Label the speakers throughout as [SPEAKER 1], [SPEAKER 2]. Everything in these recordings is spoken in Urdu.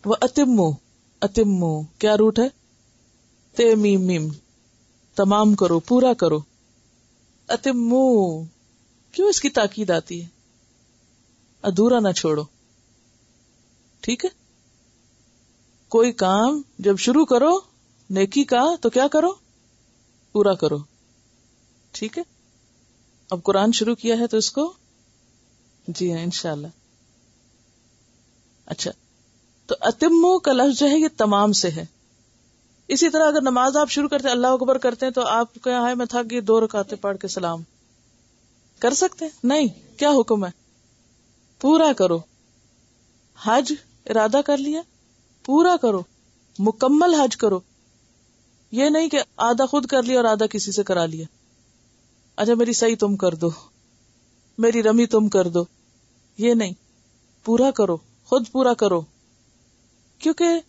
[SPEAKER 1] وَأَتِمُّوا، اتمو کیا روٹ ہے؟ تے میم میم، تمام کرو، پورا کرو. اتمو کیوں اس کی تاکید آتی ہے؟ ادھورا نہ چھوڑو. ٹھیک ہے، کوئی کام جب شروع کرو نیکی کا تو کیا کرو؟ پورا کرو. ٹھیک ہے، اب قرآن شروع کیا ہے تو اس کو، جی ہاں انشاءاللہ. اچھا، تو اتمو کا لفظ جو ہے یہ تمام سے ہے. اسی طرح اگر نماز آپ شروع کرتے ہیں اللہ اکبر کرتے ہیں تو آپ کیا ہے میں تھک گئی 2 رکعتیں پڑھ کے سلام کر سکتے ہیں؟ نہیں. کیا حکم ہے؟ پورا کرو. حج ارادہ کر لیا، پورا کرو، مکمل حج کرو. یہ نہیں کہ آدھا خود کر لیا اور آدھا کسی سے کرا لیا. اچھا میری صحیح تم کر دو، میری رمی تم کر دو، یہ نہیں. پورا کرو، خود پورا کرو. کیونکہ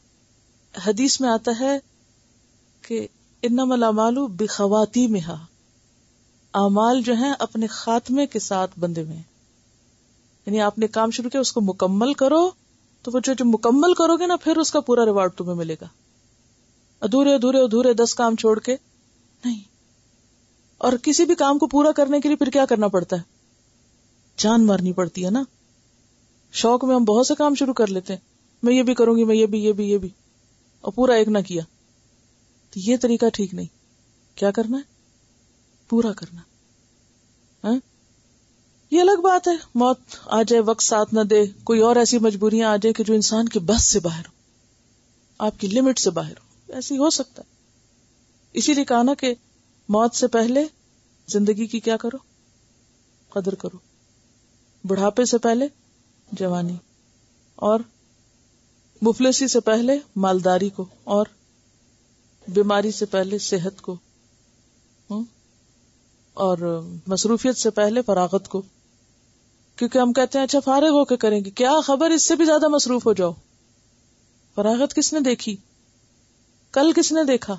[SPEAKER 1] حدیث میں آتا ہے کہ انما الاعمال بخواتیمہا، اعمال جو ہیں اپنے خاتمے کے ساتھ بندے میں، یعنی آپ نے کام شروع کیا اس کو مکمل کرو تو وہ جو مکمل کرو گے نا پھر اس کا پورا ریوارڈ تمہیں ملے گا. ادھورے 10 کام چھوڑ کے نہیں. اور کسی بھی کام کو پورا کرنے کے لیے پھر کیا کرنا پڑتا ہے؟ جان مارنی پڑتی ہے نا. شوق میں ہم بہت سے کام شروع کر لیتے ہیں، میں یہ بھی کروں گی، میں یہ بھی اور پورا ایک نہ کیا. تو یہ طریقہ ٹھیک نہیں. کیا کرنا ہے؟ پورا کرنا. ہاں یہ الگ بات ہے موت آ جائے وقت ساتھ نہ دے، کوئی اور ایسی مجبوریاں آ جائے کہ جو انسان کے بس سے باہر ہو، آپ کی لمٹ سے باہر ہو، ایسی ہو سکتا ہے. اسی لیے کہا نا کہ موت سے پہلے زندگی کی کیا کرو؟ قدر کرو. بڑھاپے سے پہلے جوانی، اور مفلسی سے پہلے مالداری کو، اور بیماری سے پہلے صحت کو، اور مصروفیت سے پہلے فراغت کو. کیونکہ ہم کہتے ہیں اچھا فارغ ہو کے کریں گے، کیا خبر اس سے بھی زیادہ مصروف ہو جاؤ. فراغت کس نے دیکھی؟ کل کس نے دیکھا؟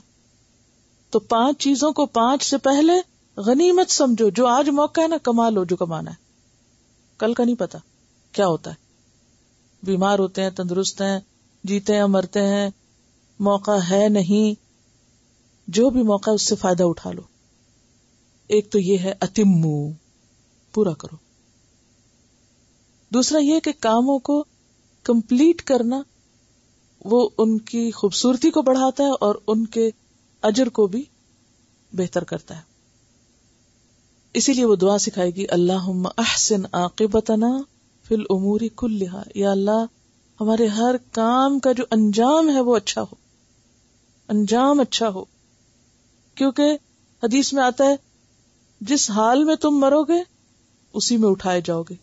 [SPEAKER 1] تو 5 چیزوں کو 5 سے پہلے غنیمت سمجھو. جو آج موقع ہے نا کما لو جو کمانا ہے، کل کا نہیں پتا کیا ہوتا ہے. بیمار ہوتے ہیں، تندرست ہیں، جیتے ہیں مرتے ہیں، موقع ہے نہیں. جو بھی موقع ہے اس سے فائدہ اٹھا لو. ایک تو یہ ہے اتمو، پورا کرو. دوسرا یہ کہ کاموں کو کمپلیٹ کرنا وہ ان کی خوبصورتی کو بڑھاتا ہے اور ان کے اجر کو بھی بہتر کرتا ہے. اسی لیے وہ دعا سکھائے گی اللہم احسن عاقبتنا فی الامور کلہا، یا اللہ ہمارے ہر کام کا جو انجام ہے وہ اچھا ہو، انجام اچھا ہو. کیونکہ حدیث میں آتا ہے جس حال میں تم مرو گے اسی میں اٹھائے جاؤ گے.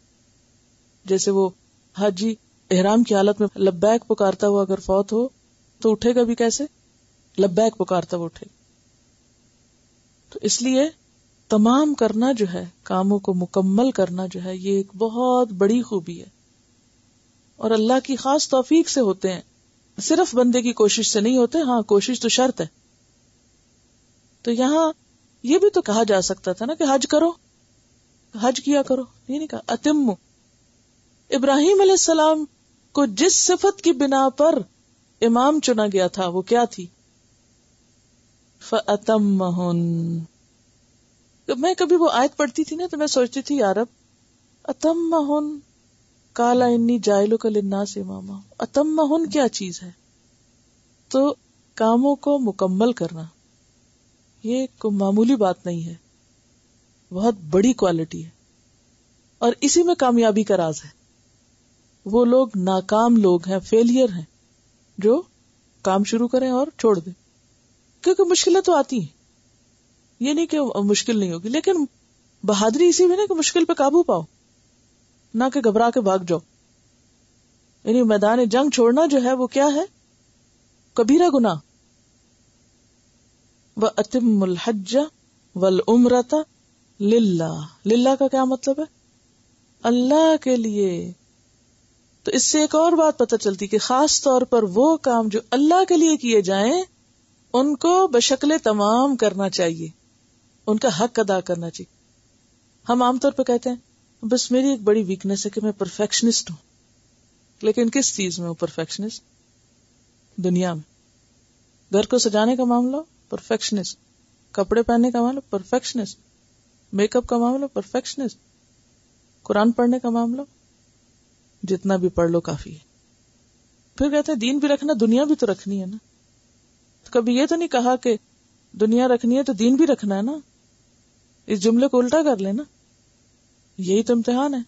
[SPEAKER 1] جیسے وہ حاجی احرام کی حالت میں لبیک پکارتا ہوا اگر فوت ہو تو اٹھے گا بھی کیسے؟ لبیک پکارتا ہوا اٹھے. تو اس لیے تمام کرنا جو ہے، کاموں کو مکمل کرنا جو ہے، یہ ایک بہت بڑی خوبی ہے اور اللہ کی خاص توفیق سے ہوتے ہیں، صرف بندے کی کوشش سے نہیں ہوتے. ہاں کوشش تو شرط ہے. تو یہاں یہ بھی تو کہا جا سکتا تھا نا کہ حج کرو، حج کیا کرو، یہ نہیں کہا. اتمو. ابراہیم علیہ السلام کو جس صفت کی بنا پر امام چنا گیا تھا وہ کیا تھی؟ فَأَتَمَّهُنْ. میں کبھی وہ آیت پڑھتی تھی نا تو میں سوچتی تھی یا رب اتمہن قال انی جاعلک للناس اماما. اتمہن کیا چیز ہے؟ تو کاموں کو مکمل کرنا یہ کوئی معمولی بات نہیں ہے، بہت بڑی کوالٹی ہے. اور اسی میں کامیابی کا راز ہے. وہ لوگ ناکام لوگ ہیں، فیلئر ہیں، جو کام شروع کریں اور چھوڑ دیں. کیونکہ مشکلیں تو آتی ہیں، یہ نہیں کہ مشکل نہیں ہوگی، لیکن بہادری اسی میں نا کہ مشکل پہ قابو پاؤ، نہ کہ گھبرا کے بھاگ جاؤ. یعنی میدان جنگ چھوڑنا جو ہے وہ کیا ہے؟ کبیرہ گناہ. وَأَتِمُّ الْحَجَّ وَالْعُمْرَةَ لِلَّهِ. للہ کا کیا مطلب ہے؟ اللہ کے لیے. تو اس سے ایک اور بات پتہ چلتی کہ خاص طور پر وہ کام جو اللہ کے لیے کیے جائیں ان کو بشکل تمام کرنا چاہیے، ان کا حق ادا کرنا چاہیے. ہم عام طور پہ کہتے ہیں بس میری ایک بڑی ویکنس ہے کہ میں پرفیکشنسٹ ہوں. لیکن کس چیز میں ہوں پرفیکشنسٹ؟ دنیا میں گھر کو سجانے کا معاملہ پرفیکشنسٹ، کپڑے پہننے کا معاملہ پرفیکشنسٹ، میک اپ کا معاملہ پرفیکشنسٹ، قرآن پڑھنے کا معاملہ جتنا بھی پڑھ لو کافی ہے. پھر کہتے ہیں دین بھی رکھنا، دنیا بھی تو رکھنی ہے نا. تو کبھی یہ تو نہیں کہا کہ دنیا رکھنی ہے تو دین بھی رکھنا ہے نا. اس جملے کو الٹا کر لینا، یہی تو امتحان ہے.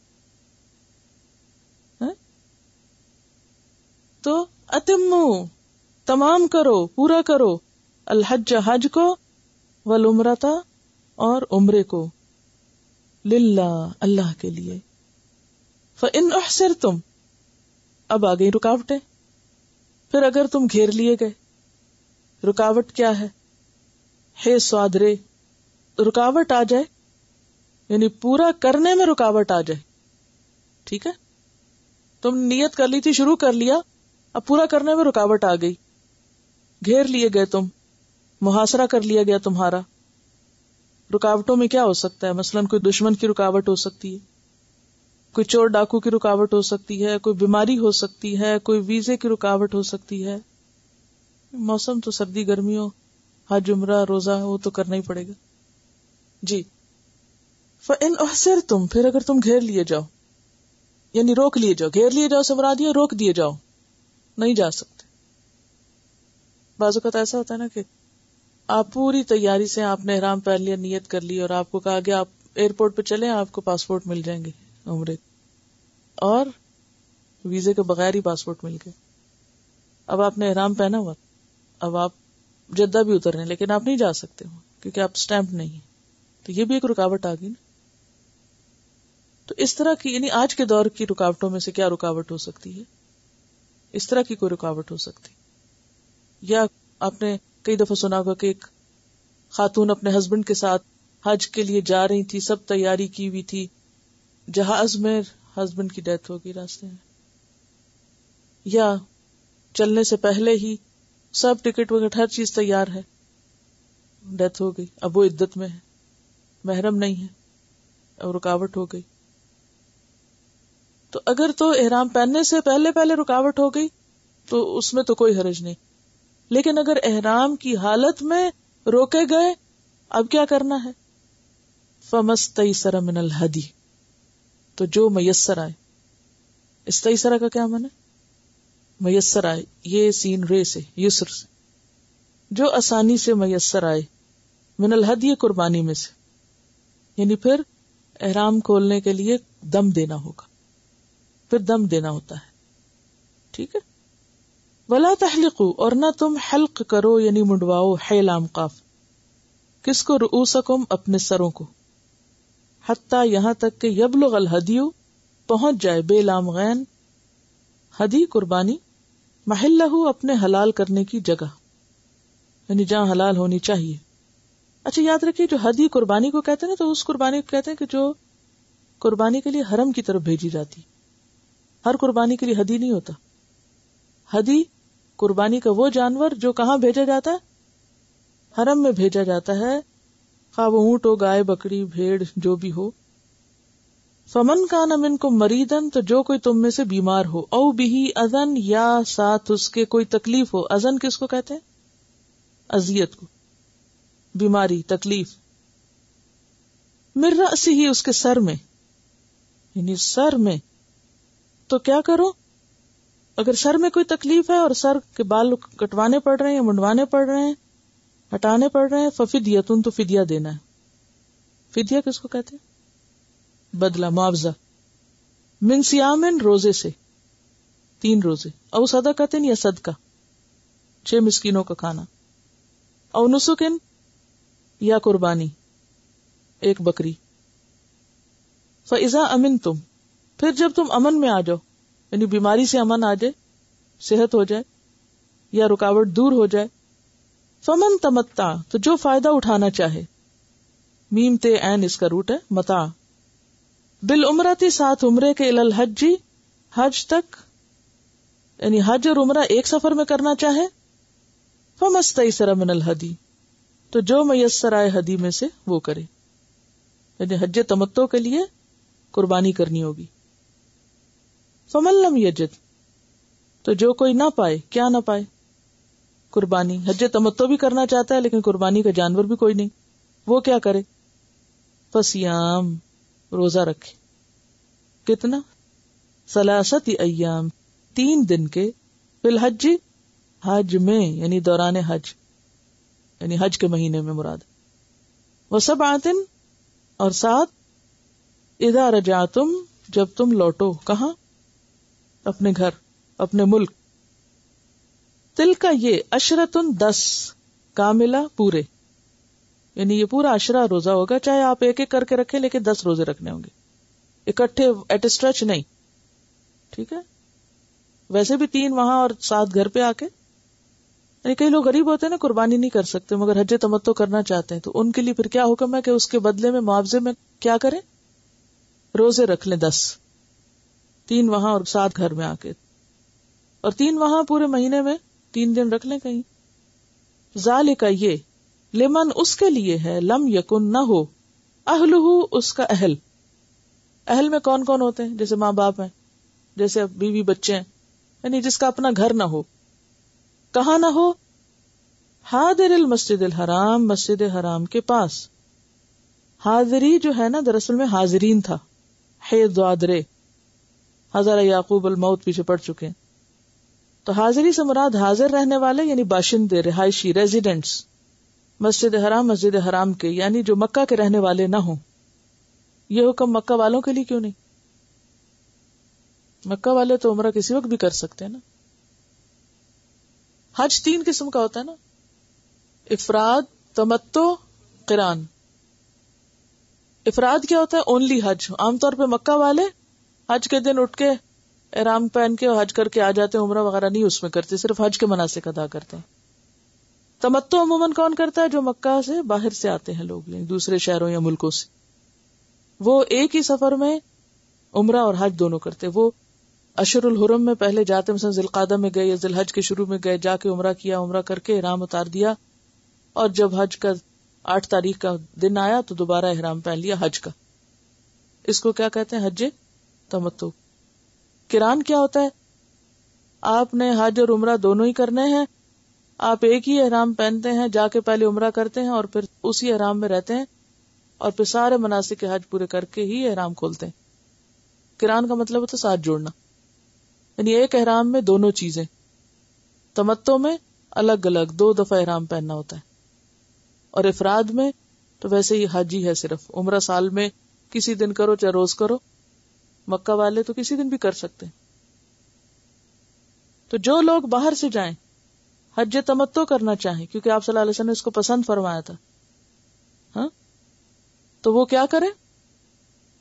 [SPEAKER 1] تو اتمو تمام کرو، پورا کرو، الحج حج کو، والعمرۃ اور عمرے کو، للہ اللہ کے لیے. فإن احصرتم اب آ گئی رکاوٹیں. پھر اگر تم گھیر لیے گئے، رکاوٹ کیا ہے؟ ہے صادرے، رکاوٹ آ جائے یعنی پورا کرنے میں رکاوٹ آ جائے. ٹھیک ہے، تم نیت کر لی تھی، شروع کر لیا، اب پورا کرنے میں رکاوٹ آ گئی، گھیر لیے گئے، تم محاصرہ کر لیا گیا تمہارا. رکاوٹوں میں کیا ہو سکتا ہے؟ مثلاً کوئی دشمن کی رکاوٹ ہو سکتی ہے، کوئی چور ڈاکو کی رکاوٹ ہو سکتی ہے، کوئی بیماری ہو سکتی ہے، کوئی ویزے کی رکاوٹ ہو سکتی ہے. موسم تو سردی گرمی ہو، حج عمرہ روزہ وہ تو کرنا ہی پڑے گا. جی فَإِنْ أُحْصِرْتُمْ پھر اگر تم گھیر لیے جاؤ یعنی روک لیے جاؤ، گھیر لیے جاؤ سے مراد یہ روک دیے جاؤ، نہیں جا سکتے. بعض اوقات ایسا ہوتا ہے نا کہ آپ پوری تیاری سے آپ نے احرام پہن لیا، نیت کر لی، اور آپ کو کہا گیا آپ ایئرپورٹ پہ چلیں، آپ کو پاسپورٹ مل جائیں گے عمرے، اور ویزے کے بغیر ہی پاسپورٹ مل گئے. اب آپ نے احرام پہنا ہوا، اب آپ جدہ بھی اترنے لیکن آپ نہیں جا سکتے ہو کیونکہ آپ اسٹیمپ نہیں ہیں. تو یہ بھی ایک رکاوٹ آ گئی نا. تو اس طرح کی یعنی آج کے دور کی رکاوٹوں میں سے کیا رکاوٹ ہو سکتی ہے؟ اس طرح کی کوئی رکاوٹ ہو سکتی. یا آپ نے کئی دفعہ سنا ہوگا کہ ایک خاتون اپنے ہسبینڈ کے ساتھ حج کے لیے جا رہی تھی، سب تیاری کی ہوئی تھی، جہاز میں ہسبینڈ کی ڈیتھ ہو گئی راستے میں. یا چلنے سے پہلے ہی سب ٹکٹ وکٹ ہر چیز تیار ہے، ڈیتھ ہو گئی، اب وہ عدت میں ہے، محرم نہیں ہے، اب رکاوٹ ہو گئی. تو اگر تو احرام پہننے سے پہلے رکاوٹ ہو گئی تو اس میں تو کوئی حرج نہیں، لیکن اگر احرام کی حالت میں روکے گئے اب کیا کرنا ہے؟ فَمَسْتَيْسَرَ مِنَ الْهَدِي تو جو میسر آئے. استیسرہ کا کیا معنی؟ میسر آئے، یہ سین رے سے، یسر سے، جو آسانی سے میسر آئے. من الہدی قربانی میں سے، یعنی پھر احرام کھولنے کے لیے دم دینا ہوگا، پھر دم دینا ہوتا ہے. ٹھیک ہے. ولا تحلقوا اور نہ تم حلق کرو یعنی منڈواؤ، ہے لام قاف، کس کو؟ رؤوسکم اپنے سروں کو، حتی یہاں تک کہ یبلغ الہدی پہنچ جائے، بے لام غین، ہدی قربانی، محلہ اپنے حلال کرنے کی جگہ، یعنی جہاں حلال ہونی چاہیے. اچھا یاد رکھیے جو ہدی قربانی کو کہتے ہیں نا، تو اس قربانی کو کہتے ہیں کہ جو قربانی کے لیے حرم کی طرف بھیجی جاتی. ہر قربانی کے لیے ہدی نہیں ہوتا. ہدی قربانی کا وہ جانور جو کہاں بھیجا جاتا ہے؟ حرم میں بھیجا جاتا ہے، خواہ وہ اونٹ ہو، گائے، بکری، بھیڑ، جو بھی ہو. فمن کان منکم مریضن تو جو کوئی تم میں سے بیمار ہو، او بہی اذن یا ساتھ اس کے کوئی تکلیف ہو. اذن کس کو کہتے ہیں؟ اذیت کو، بیماری، تکلیف. من رأسہ ہی اس کے سر میں، یعنی سر میں. تو کیا کرو؟ اگر سر میں کوئی تکلیف ہے اور سر کے بال کٹوانے پڑ رہے ہیں یا منڈوانے پڑ رہے ہیں، ہٹانے پڑ رہے ہیں، ففدیۃ تو فدیہ دینا ہے. فدیہ کس کو کہتے ہیں؟ بدلہ، معاوضہ. من صیام روزے سے، 3 روزے، او صدقۃ یا صدقہ، 6 مسکینوں کا کھانا، او نسک یا قربانی، 1 بکری. فاذا امنتم پھر جب تم امن میں آ جاؤ، یعنی بیماری سے امن آ جائے، صحت ہو جائے یا رکاوٹ دور ہو جائے. فمن تمتع تو جو فائدہ اٹھانا چاہے، میم تے عین اس کا روٹ ہے، متاع، بالعمرۃ ساتھ عمرے کے، الی الحج حج تک، یعنی حج اور عمرہ ایک سفر میں کرنا چاہے. فمستیسر من الہدی تو جو میسر آئے ہدی میں سے وہ کرے، یعنی حج تمتع کے لیے قربانی کرنی ہوگی. فمن لم یجد تو جو کوئی نہ پائے، کیا نہ پائے؟ قربانی. حج تمتع بھی کرنا چاہتا ہے لیکن قربانی کا جانور بھی کوئی نہیں, وہ کیا کرے؟ فصیام, روزہ رکھے. کتنا؟ 3 ایام, 3 دن کے, فی الحج, حج میں, یعنی دوران حج, یعنی حج کے مہینے میں مراد. وسبعۃ, اور 7 اذا رجعتم, جب تم لوٹو. کہاں؟ اپنے گھر, اپنے ملک. تلک, یہ, عشرۃ 10 کاملہ, پورے, یعنی یہ پورا 10 روزہ ہوگا, چاہے آپ ایک ایک کر کے رکھیں لیکن 10 روزے رکھنے ہوں گے, اکٹھے ایٹ اسٹریچ نہیں. ٹھیک ہے؟ ویسے بھی 3 وہاں اور 7 گھر پہ آ کے. یعنی کئی لوگ غریب ہوتے ہیں نا, قربانی نہیں کر سکتے مگر حج تمتع کرنا چاہتے ہیں, تو ان کے لیے پھر کیا حکم ہے کہ اس کے بدلے میں, معاوضے میں کیا کریں؟ روزے رکھ لیں 10, 3 وہاں اور 7 گھر میں آ کے, اور 3 وہاں پورے مہینے میں 3 دن رکھ لیں کہیں. ذالک, یہ, لمن, اس کے لیے ہے, لم یکن, نہ ہو, اہلہ, اس کا اہل. اہل میں کون کون ہوتے ہیں؟ جیسے ماں باپ ہیں, جیسے بیوی بچے ہیں, یعنی جس کا اپنا گھر نہ ہو. کہاں نہ ہو؟ حاضر المسجد الحرام, مسجد حرام کے پاس. حاضری جو ہے نا دراصل میں حاضرین تھا, حیدادرے, حضر یعقوب الموت پیچھے پڑ چکے ہیں. تو حاضری سے مراد حاضر رہنے والے, یعنی باشندے, رہائشی, ریزیڈنٹس مسجد حرام, مسجد حرام کے, یعنی جو مکہ کے رہنے والے نہ ہوں. یہ حکم مکہ والوں کے لیے کیوں نہیں؟ مکہ والے تو عمرہ کسی وقت بھی کر سکتے ہیں نا. حج 3 قسم کا ہوتا ہے نا, افراد, تمتع, قران. افراد کیا ہوتا ہے؟ اونلی حج. عام طور پہ مکہ والے حج کے دن اٹھ کے احرام پہن کے حج کر کے آ جاتے ہیں, عمرہ وغیرہ نہیں اس میں کرتے, صرف حج کے مناسک ادا کرتے ہیں. تمتع عموماً کون کرتا ہے؟ جو مکہ سے باہر سے آتے ہیں لوگ, یعنی دوسرے شہروں یا ملکوں سے, وہ ایک ہی سفر میں عمرہ اور حج دونوں کرتے. وہ اشہر الحرم میں پہلے جاتے, مثلا ذی القعدہ میں گئے یا ذی الحج کے شروع میں گئے, جا کے عمرہ کیا, عمرہ کر کے احرام اتار دیا, اور جب حج کا 8 تاریخ کا دن آیا تو دوبارہ احرام پہن لیا حج کا. اس کو کیا کہتے ہیں؟ حج تمتع. قران کیا ہوتا ہے؟ آپ نے حج اور عمرہ دونوں ہی کرنے ہیں, آپ ایک ہی احرام پہنتے ہیں, جا کے پہلے عمرہ کرتے ہیں اور پھر اسی احرام میں رہتے ہیں, اور پھر سارے مناسک حج پورے کر کے ہی احرام کھولتے ہیں. قران کا مطلب ہوتا ہے ساتھ جوڑنا, یعنی ایک احرام میں دونوں چیزیں. تمتع میں الگ الگ 2 دفعہ احرام پہننا ہوتا ہے, اور افراد میں تو ویسے ہی حج ہی ہے صرف. عمرہ سال میں کسی دن کرو چاہے روز کرو, مکہ والے تو کسی دن بھی کر سکتے ہیں. تو جو لوگ باہر سے جائیں حج تمتع کرنا چاہیں, کیونکہ آپ صلی اللہ علیہ وسلم نے اس کو پسند فرمایا تھا, ہاں, تو وہ کیا کریں؟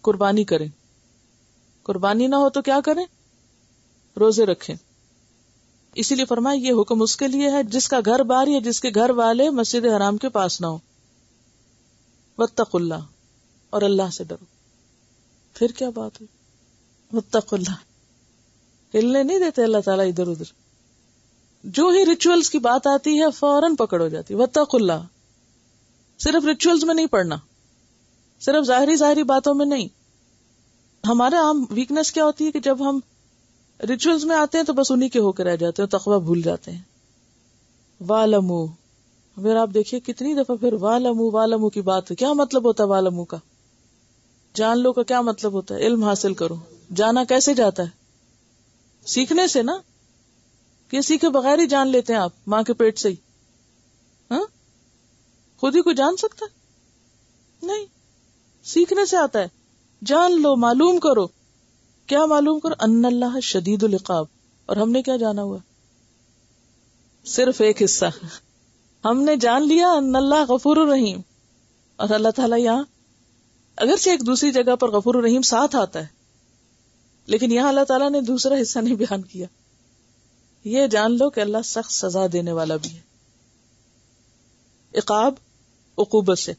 [SPEAKER 1] قربانی کریں. قربانی نہ ہو تو کیا کریں؟ روزے رکھیں. اسی لیے فرمایا یہ حکم اس کے لیے ہے جس کا گھر باہر یا جس کے گھر والے مسجد حرام کے پاس نہ ہو. واتقوا اللہ, اور اللہ سے ڈرو. پھر کیا بات ہوئی؟ واتقوا اللہ, ہلنے نہیں دیتے اللہ تعالیٰ ادھر ادھر. جو ہی ریچولز کی بات آتی ہے فوراً پکڑ ہو جاتی. واتقوا اللہ صرف ریچولز میں نہیں پڑھنا, صرف ظاہری باتوں میں نہیں. ہمارے عام ویکنس کیا ہوتی ہے کہ جب ہم ریچولز میں آتے ہیں تو بس انہی کے ہو کے رہ جاتے ہیں, تقویٰ بھول جاتے ہیں. وَاعْلَمُوا, پھر آپ دیکھیے کتنی دفعہ پھر وَاعْلَمُوا کی بات ہے. کیا مطلب ہوتا ہے وَاعْلَمُوا کا؟ جان لو کا کیا مطلب ہوتا ہے؟ علم حاصل کرو. جانا کیسے جاتا ہے؟ سیکھنے سے نا, کہ سیکھے بغیر ہی جان لیتے ہیں آپ ماں کے پیٹ سے ہی. ہاں, خود ہی کوئی جان سکتا ہے؟ نہیں, سیکھنے سے آتا ہے. جان لو, معلوم کرو. کیا معلوم کرو؟ ان اللہ شدید العقاب. اور ہم نے کیا جانا ہوا؟ صرف ایک حصہ. ہم نے جان لیا ان اللہ غفور الرحیم, اور اللہ تعالیٰ یہاں اگرچہ ایک دوسری جگہ پر غفور الرحیم ساتھ آتا ہے, لیکن یہاں اللہ تعالیٰ نے دوسرا حصہ نہیں بیان کیا. یہ جان لو کہ اللہ سخت سزا دینے والا بھی ہے. عقاب, عقوبت سے.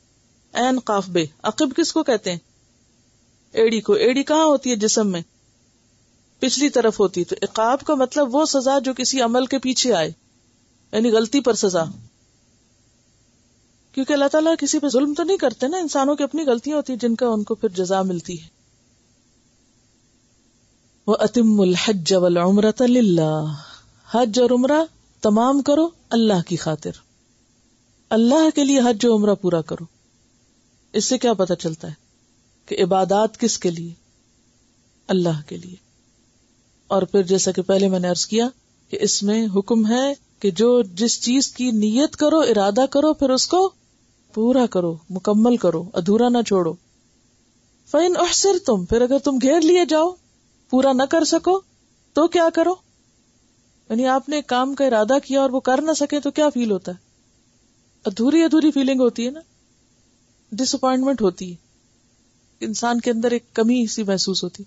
[SPEAKER 1] عین قاف بے. عقب کس کو کہتے ہیں؟ ایڑی کو. ایڑی کہاں ہوتی ہے جسم میں؟ پچھلی طرف ہوتی ہے. تو عقاب کا مطلب وہ سزا جو کسی عمل کے پیچھے آئے, یعنی غلطی پر سزا. کیونکہ اللہ تعالیٰ کسی پہ ظلم تو نہیں کرتے نا, انسانوں کی اپنی غلطیاں ہوتی ہیں جن کا ان کو پھر جزا ملتی ہے. وَأَتِمُّ الْحَجَّ وَالْعُمْرَةَ لِلَّهِ, حج اور عمرہ تمام کرو اللہ کی خاطر، اللہ کے لیے حج و عمرہ پورا کرو. اس سے کیا پتہ چلتا ہے کہ عبادات کس کے لیے؟ اللہ کے لیے. اور پھر جیسا کہ پہلے میں نے عرض کیا کہ اس میں حکم ہے کہ جو جس چیز کی نیت کرو، ارادہ کرو، پھر اس کو پورا کرو، مکمل کرو، ادھورا نہ چھوڑو. فَإِنْ أُحْصِرْتُمْ، پھر اگر تم گھیر لیے جاؤ، پورا نہ کر سکو تو کیا کرو؟ یعنی آپ نے ایک کام کا ارادہ کیا اور وہ کر نہ سکے تو کیا فیل ہوتا ہے؟ ادھوری فیلنگ ہوتی ہے نا، ڈس اپوائنٹمنٹ ہوتی ہے، انسان کے اندر ایک کمی سی محسوس ہوتی.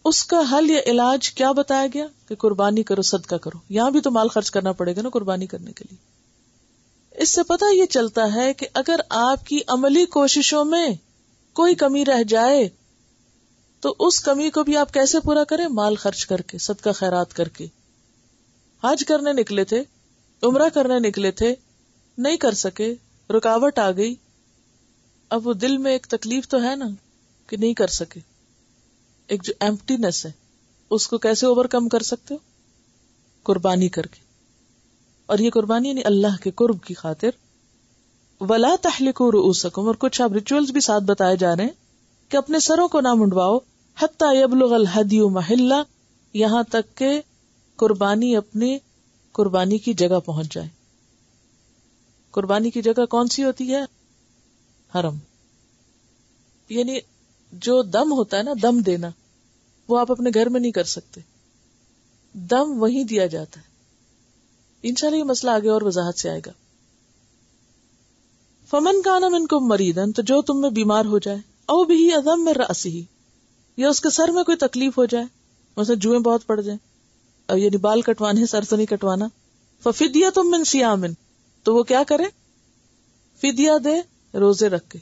[SPEAKER 1] اس کا حل یا علاج کیا بتایا گیا کہ قربانی کرو، صدقہ کرو. یہاں بھی تو مال خرچ کرنا پڑے گا نا قربانی کرنے کے لیے. اس سے پتہ یہ چلتا ہے کہ اگر آپ کی عملی کوششوں میں کوئی کمی رہ جائے تو اس کمی کو بھی آپ کیسے پورا کریں؟ مال خرچ کر کے، صدقہ خیرات کر کے. حج کرنے نکلے تھے، عمرہ کرنے نکلے تھے، نہیں کر سکے، رکاوٹ آ گئی. اب وہ دل میں ایک تکلیف تو ہے نا کہ نہیں کر سکے، ایک جو ایمپٹینس ہے، اس کو کیسے اوور کم کر سکتے ہو؟ قربانی کر کے. اور یہ قربانی یعنی اللہ کے قرب کی خاطر. وَلَا تَحْلِقُوا رُؤُوسَكُمْ، اور کچھ اب ریچولز بھی ساتھ بتائے جا رہے ہیں کہ اپنے سروں کو نہ منڈواؤ. حَتَّى يَبْلُغَ الْهَدْيُ مَحِلَّهُ، یہاں تک کہ قربانی اپنی قربانی کی جگہ پہنچ جائے. قربانی کی جگہ کون سی ہوتی ہے؟ حرم. یعنی جو دم ہوتا ہے نا، دم دینا، وہ آپ اپنے گھر میں نہیں کر سکتے، دم وہیں دیا جاتا ہے. انشاءاللہ یہ مسئلہ آگے اور وضاحت سے آئے گا. فمن کان منکم مریضا، تو جو تم میں بیمار ہو جائے، او بھی اذم من رأسہ، یا اس کے سر میں کوئی تکلیف ہو جائے، مثلا جوئیں بہت پڑ جائیں، اور یعنی بال کٹوانے، سر تو نہیں کٹوانا. ففدیۃ من صیام، تو وہ کیا کرے؟ فدیہ دے، روزے رکھ کے.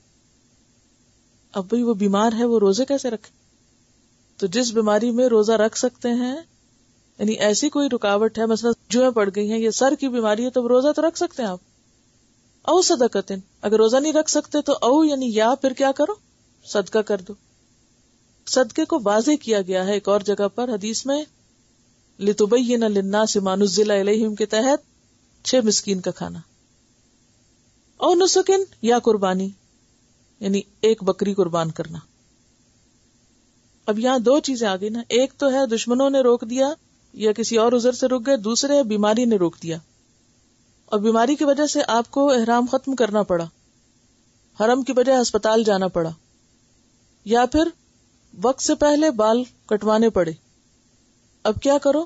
[SPEAKER 1] اب بھئی وہ بیمار ہے، وہ روزے کیسے رکھے؟ تو جس بیماری میں روزہ رکھ سکتے ہیں، یعنی ایسی کوئی رکاوٹ ہے، مثلا جوئیں پڑ گئی ہیں، یہ سر کی بیماری ہے، تو روزہ تو رکھ سکتے ہیں آپ. او صدقۃ، اگر روزہ نہیں رکھ سکتے تو او یعنی یا پھر کیا کرو؟ صدقہ کر دو. صدقے کو واضح کیا گیا ہے ایک اور جگہ پر حدیث میں، لِتُبَيِّنَ لِلنَّاسِ مَا نُزِّلَ إِلَيْهِمْ کے تحت 6 مسکین کا کھانا. او نسکن، یا قربانی یعنی ایک بکری قربان کرنا. اب یہاں 2 چیزیں آ گئی نا، ایک تو ہے دشمنوں نے روک دیا یا کسی اور عذر سے رک گئے، دوسرے ہے بیماری نے روک دیا، اور بیماری کی وجہ سے آپ کو احرام ختم کرنا پڑا، حرم کی بجائے ہسپتال جانا پڑا، یا پھر وقت سے پہلے بال کٹوانے پڑے. اب کیا کرو؟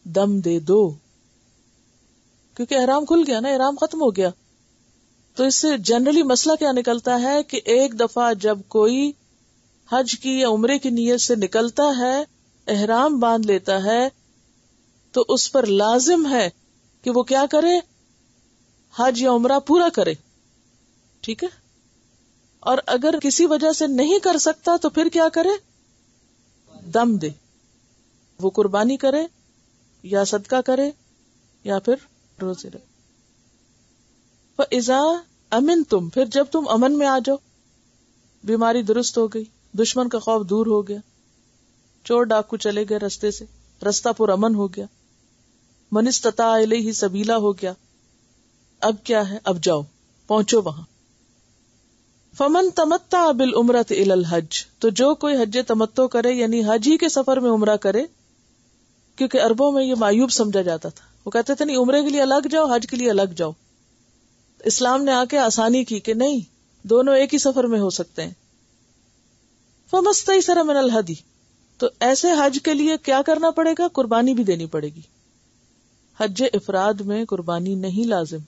[SPEAKER 1] دم دے دو، کیونکہ احرام کھل گیا نا، احرام ختم ہو گیا. تو اس سے جنرلی مسئلہ کیا نکلتا ہے کہ ایک دفعہ جب کوئی حج کی یا عمرے کی نیت سے نکلتا ہے، احرام باندھ لیتا ہے، تو اس پر لازم ہے کہ وہ کیا کرے؟ حج یا عمرہ پورا کرے. ٹھیک ہے؟ اور اگر کسی وجہ سے نہیں کر سکتا تو پھر کیا کرے؟ دم دے، وہ قربانی کرے یا صدقہ کرے یا پھر روزے رکھے. فَإِذَا أَمِنْتُمْ، پھر جب تم امن میں آ جاؤ، بیماری درست ہو گئی، دشمن کا خوف دور ہو گیا، چور ڈاکو چلے گئے رستے سے، رستہ پر امن ہو گیا، من استطاع الیہ سبیلا ہو گیا، اب کیا ہے؟ اب جاؤ، پہنچو وہاں. فمن تمتع بالعمرۃ الی الحج، تو جو کوئی حج تمتع کرے یعنی حج ہی کے سفر میں عمرہ کرے، کیونکہ عربوں میں یہ معیوب سمجھا جاتا تھا، وہ کہتے تھے نہیں عمرے کے لیے الگ جاؤ، حج کے لیے الگ جاؤ. اسلام نے آ کے آسانی کی کہ نہیں، دونوں ایک ہی سفر میں ہو سکتے ہیں. فَمَسْتَيْسَرَ مِنَ الْهَدْيِ، تو ایسے حج کے لیے کیا کرنا پڑے گا؟ قربانی بھی دینی پڑے گی. حج افراد میں قربانی نہیں لازم.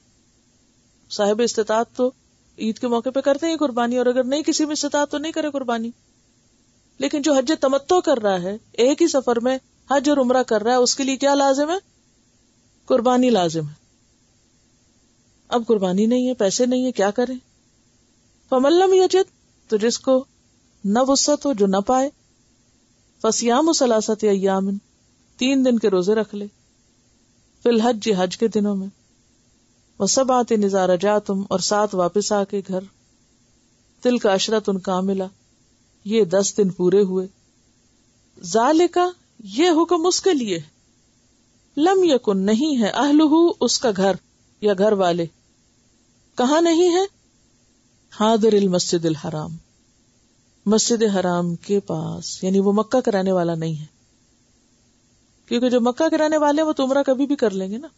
[SPEAKER 1] صاحب استطاعت تو عید کے موقع پہ کرتے ہیں قربانی، اور اگر نہیں کسی میں استطاعت تو نہیں کرے قربانی. لیکن جو حج تمتع کر رہا ہے، ایک ہی سفر میں حج اور عمرہ کر رہا ہے، اس کے لیے کیا لازم ہے؟ قربانی لازم ہے. اب قربانی نہیں ہے، پیسے نہیں ہے، کیا کریں؟ فَمَن لَّمْ يَجِدْ، تو جس کو نہ وسعت ہو، جو نہ پائے، فَصِيَامُ ثَلَاثَةِ أَيَّامٍ، 3 دن کے روزے رکھ لے، فی الحج، حج کے دنوں میں، وَسَبْعَةٍ إِذَا رَجَعْتُمْ، اور 7 واپس آ کے گھر، تِلْکَ عَشْرَةٌ کاملہ، یہ 10 دن پورے ہوئے. ذالک، یہ حکم اس کے لیے، لم یکن نہیں ہے، اہلہ اس کا گھر یا گھر والے، کہاں نہیں ہے؟ حاضر المسجد الحرام، مسجد حرام کے پاس، یعنی وہ مکہ کا رہنے والا نہیں ہے، کیونکہ جو مکہ کے رہنے والے ہیں وہ تو عمرہ کبھی بھی کر لیں گے نا.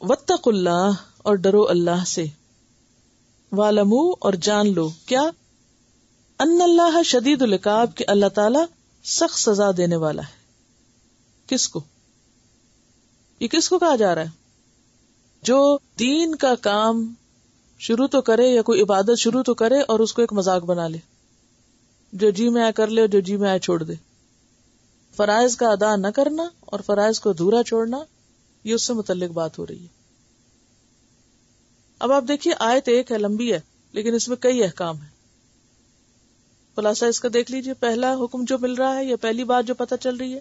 [SPEAKER 1] واتقوا اللہ، اور ڈرو اللہ سے، وَاعْلَمُوا اور جان لو کیا، ان اللہ شدید العقاب، کہ اللہ تعالی سخت سزا دینے والا ہے. کس کو؟ یہ کس کو کہا جا رہا ہے؟ جو دین کا کام شروع تو کرے یا کوئی عبادت شروع تو کرے اور اس کو ایک مذاق بنا لے، جو جی میں آئے کر لے اور جو جی میں آئے چھوڑ دے. فرائض کا ادا نہ کرنا اور فرائض کو ادھورا چھوڑنا، یہ اس سے متعلق بات ہو رہی ہے. اب آپ دیکھیے آیت ایک ہے، لمبی ہے، لیکن اس میں کئی احکام ہیں. خلاصہ اس کا دیکھ لیجیے. پہلا حکم جو مل رہا ہے، یا پہلی بات جو پتہ چل رہی ہے،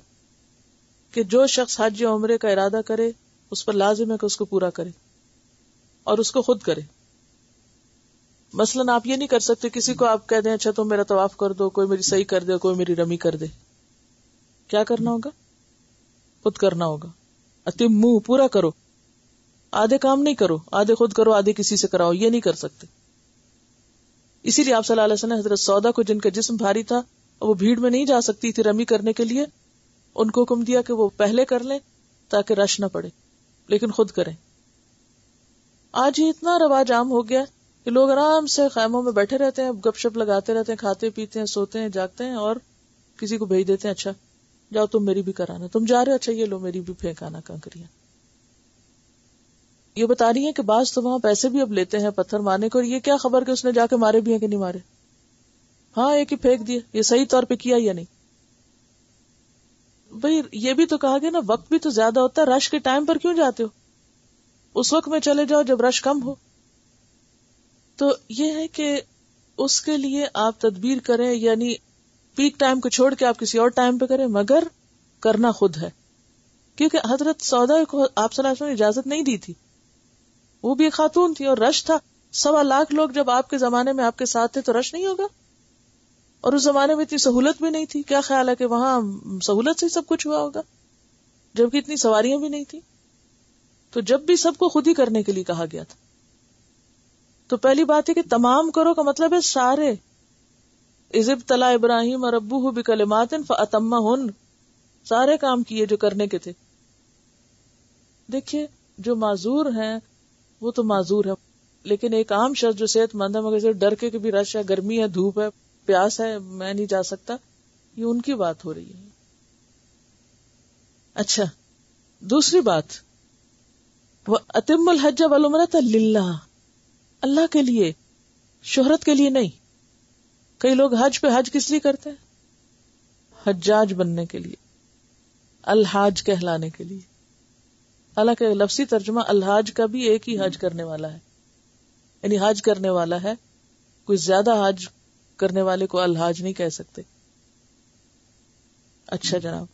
[SPEAKER 1] کہ جو شخص حج یا عمرے کا ارادہ کرے اس پر لازم ہے کہ اس کو پورا کرے اور اس کو خود کرے. مثلاً آپ یہ نہیں کر سکتے کسی کو آپ کہہ دیں اچھا تم میرا طواف کر دو، کوئی میری صحیح کر دے، کوئی میری رمی کر دے. کیا کرنا ہوگا؟ خود کرنا ہوگا. اتموا، پورا کرو. آدھے کام نہیں کرو، آدھے خود کرو، آدھے کسی سے کراؤ، یہ نہیں کر سکتے. اسی لیے آپ صلی اللہ علیہ وسلم حضرت سودا کو، جن کا جسم بھاری تھا، وہ بھیڑ میں نہیں جا سکتی تھی رمی کرنے کے لیے، ان کو حکم دیا کہ وہ پہلے کر لیں تاکہ رش نہ پڑے، لیکن خود کریں. آج ہی اتنا رواج عام ہو گیا کہ لوگ آرام سے خیموں میں بیٹھے رہتے ہیں، گپ شپ لگاتے رہتے ہیں، کھاتے پیتے ہیں، سوتے ہیں، جاگتے ہیں، اور کسی کو بھیج دیتے ہیں اچھا جاؤ تم میری بھی کرانا، تم جا رہے ہو اچھا یہ لو میری بھی پھینکانا کنکریاں. یہ بتا رہی ہیں کہ بعض تو وہاں پیسے بھی اب لیتے ہیں پتھر مارنے کو، اور یہ کیا خبر کہ اس نے جا کے مارے بھی ہیں کہ نہیں مارے. ہاں ایک ہی پھینک دیا، یہ صحیح طور پہ کیا یا نہیں. بھئی یہ بھی تو کہا گیا نا، وقت بھی تو زیادہ ہوتا ہے، رش کے ٹائم پر کیوں جاتے ہو؟ اس وقت میں چلے جاؤ جب رش کم ہو. تو یہ ہے کہ اس کے لیے آپ تدبیر کریں، یعنی پیک ٹائم کو چھوڑ کے آپ کسی اور ٹائم پہ کریں، مگر کرنا خود ہے. کیونکہ حضرت سودا کو آپ صلی اللہ علیہ وسلم نے اجازت نہیں دی تھی، وہ بھی ایک خاتون تھی اور رش تھا. 1.25 لاکھ لوگ جب آپ کے زمانے میں آپ کے ساتھ تھے تو رش نہیں ہوگا. اور اس زمانے میں اتنی سہولت بھی نہیں تھی. کیا خیال ہے کہ وہاں سہولت سے سب کچھ ہوا ہوگا، جبکہ اتنی سواریاں بھی نہیں تھی. تو جب بھی سب کو خود ہی کرنے کے لیے کہا گیا تھا. تو پہلی بات ہے کہ تمام کرو کا مطلب ہے سارے. اذ ابتلی ابراہیم ربہ بکلمات فاتمہن، سارے کام کیے جو کرنے کے تھے. دیکھیے جو معذور ہیں وہ تو معذور ہے، لیکن ایک عام شخص جو صحت مند ہے مگر صرف ڈر کے کہ بھی رش ہے، گرمی ہے، دھوپ ہے، پیاس ہے، میں نہیں جا سکتا، یہ ان کی بات ہو رہی ہے. اچھا دوسری بات، وَأَتِمُّ الْحَجَّ وَالْعُمْرَةَ لِلَّهِ، اللہ کے لیے، شہرت کے لیے نہیں. کئی لوگ حج پہ حج کس لیے کرتے ہیں؟ حجاج بننے کے لیے، الحاج کہلانے کے لیے. حالانکہ لفظی ترجمہ الحاج کا بھی ایک ہی حج کرنے والا ہے، یعنی حج کرنے والا ہے. کوئی زیادہ حج کرنے والے کو الحاج نہیں کہہ سکتے. اچھا جناب،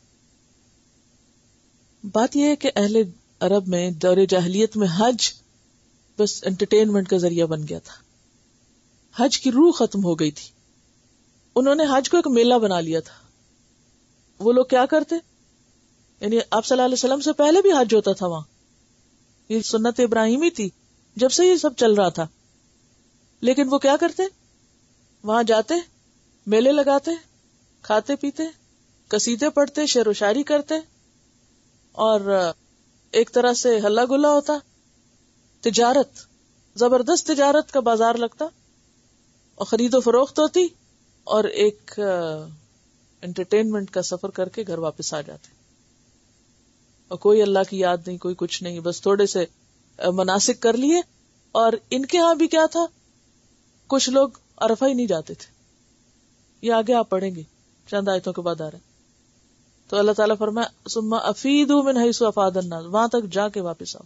[SPEAKER 1] بات یہ ہے کہ اہل عرب میں دور جاہلیت میں حج بس انٹرٹینمنٹ کا ذریعہ بن گیا تھا. حج کی روح ختم ہو گئی تھی. انہوں نے حج کو ایک میلہ بنا لیا تھا. وہ لوگ کیا کرتے، یعنی آپ صلی اللہ علیہ وسلم سے پہلے بھی حج ہوتا تھا وہاں، یہ سنت ابراہیمی تھی جب سے یہ سب چل رہا تھا. لیکن وہ کیا کرتے، وہاں جاتے، میلے لگاتے، کھاتے پیتے، قصیدے پڑھتے، شعر و شاعری کرتے، اور ایک طرح سے ہلا گلا ہوتا. تجارت، زبردست تجارت کا بازار لگتا اور خرید و فروخت ہوتی، اور ایک انٹرٹینمنٹ کا سفر کر کے گھر واپس آ جاتے. اور کوئی اللہ کی یاد نہیں، کوئی کچھ نہیں، بس تھوڑے سے مناسک کر لیے. اور ان کے ہاں بھی کیا تھا، کچھ لوگ عرفہ ہی نہیں جاتے تھے. یہ آگے آپ پڑھیں گے چند آیتوں کے بعد آ رہا ہے. تو اللہ تعالیٰ فرمایا ثم افیدوا من حیث افاض الناس، وہاں تک جا کے واپس آؤ.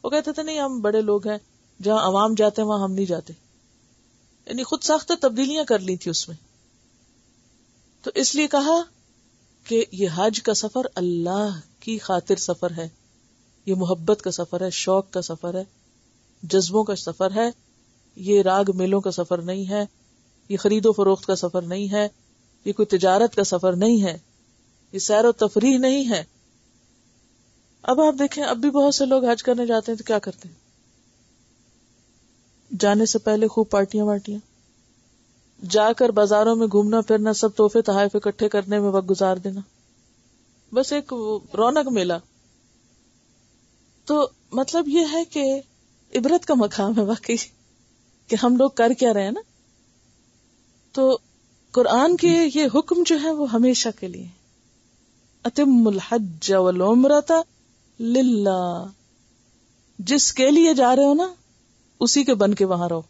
[SPEAKER 1] وہ کہتے تھے نہیں ہم بڑے لوگ ہیں، جہاں عوام جاتے ہیں وہاں ہم نہیں جاتے. یعنی خود ساختہ تبدیلیاں کر لی تھی اس میں. تو اس لیے کہا کہ یہ حج کا سفر اللہ کی خاطر سفر ہے، یہ محبت کا سفر ہے، شوق کا سفر ہے، جذبوں کا سفر ہے. یہ راگ میلوں کا سفر نہیں ہے، یہ خرید و فروخت کا سفر نہیں ہے، یہ کوئی تجارت کا سفر نہیں ہے، یہ سیر و تفریح نہیں ہے، اب آپ دیکھیں، اب بھی بہت سے لوگ حج کرنے جاتے ہیں تو کیا کرتے ہیں؟ جانے سے پہلے خوب پارٹیاں وارٹیاں، جا کر بازاروں میں گھومنا پھرنا، سب تحفے تحائف اکٹھے کرنے میں وقت گزار دینا، بس ایک رونق میلہ. تو مطلب یہ ہے کہ عبرت کا مقام ہے واقعی کہ ہم لوگ کر کیا رہے ہیں نا. تو قرآن کے یہ حکم جو ہے وہ ہمیشہ کے لیے، اتم الحج والعمرۃ للہ، جس کے لیے جا رہے ہو نا اسی کے بن کے وہاں رہو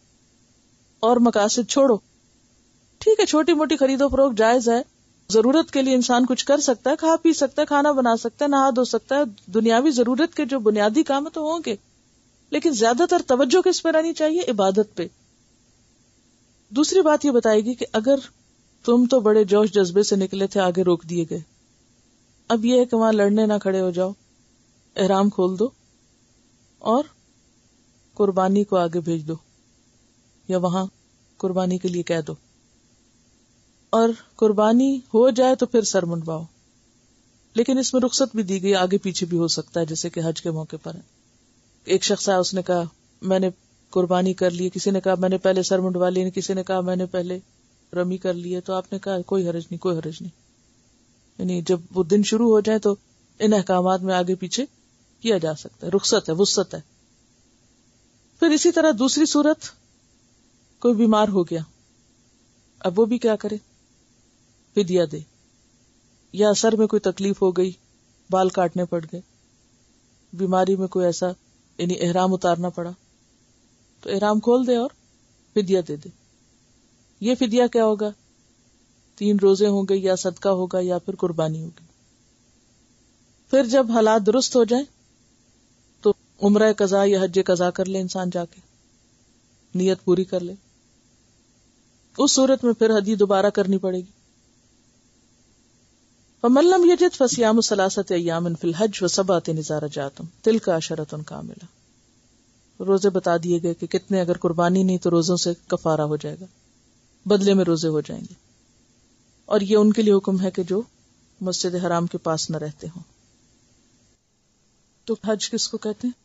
[SPEAKER 1] اور مقاصد چھوڑو. ٹھیک ہے، چھوٹی موٹی خرید و فروخت جائز ہے، ضرورت کے لیے انسان کچھ کر سکتا ہے، کھا پی سکتا ہے، کھانا بنا سکتا ہے، نہا دھو سکتا ہے، دنیاوی ضرورت کے جو بنیادی کام تو ہوں گے، لیکن زیادہ تر توجہ کس پہ رہنی چاہیے؟ عبادت پہ. دوسری بات یہ بتائے گی کہ اگر تم تو بڑے جوش جذبے سے نکلے تھے، آگے روک دیے گئے، اب یہ ہے کہ وہاں لڑنے نہ کھڑے ہو جاؤ، احرام کھول دو اور قربانی کو آگے بھیج دو یا وہاں قربانی کے لیے کہہ دو، اور قربانی ہو جائے تو پھر سر منڈواؤ. لیکن اس میں رخصت بھی دی گئی، آگے پیچھے بھی ہو سکتا ہے، جیسے کہ حج کے موقع پر ہے. ایک شخص آیا، اس نے کہا میں نے قربانی کر لی، کسی نے کہا میں نے پہلے سر منڈوا لی، کسی نے کہا میں نے پہلے رمی کر لی ہے. تو آپ نے کہا کوئی حرج نہیں، کوئی حرج نہیں. یعنی جب وہ دن شروع ہو جائے تو ان احکامات میں آگے پیچھے کیا جا سکتا ہے، رخصت ہے، وسعت ہے. پھر اسی طرح دوسری صورت، کوئی بیمار ہو گیا، اب وہ بھی کیا کرے؟ فدیہ دے. یا سر میں کوئی تکلیف ہو گئی، بال کاٹنے پڑ گئے، بیماری میں کوئی ایسا یعنی احرام اتارنا پڑا، تو احرام کھول دے اور فدیہ دے دے. یہ فدیہ کیا ہوگا؟ 3 روزے ہوں گے، یا صدقہ ہوگا، یا پھر قربانی ہوگی. پھر جب حالات درست ہو جائیں تو عمرہ قضا یا حج قضا کر لے انسان، جا کے نیت پوری کر لے. اس صورت میں پھر حج دوبارہ کرنی پڑے گی. فَمَن لَّمْ يَجِدْ فَصِيَامُ ثَلَاثَةِ أَيَّامٍ فِي الْحَجِّ وَسَبْعَةٍ إِذَا رَجَعْتُمْ تِلْكَ عَشَرَةٌ كَامِلَةٌ. روزے بتا دیے گئے کہ کتنے، اگر قربانی نہیں تو روزوں سے کفارہ ہو جائے گا، بدلے میں روزے ہو جائیں گے. اور یہ ان کے لیے حکم ہے کہ جو مسجد حرام کے پاس نہ رہتے ہوں. تو حج کس کو کہتے ہیں؟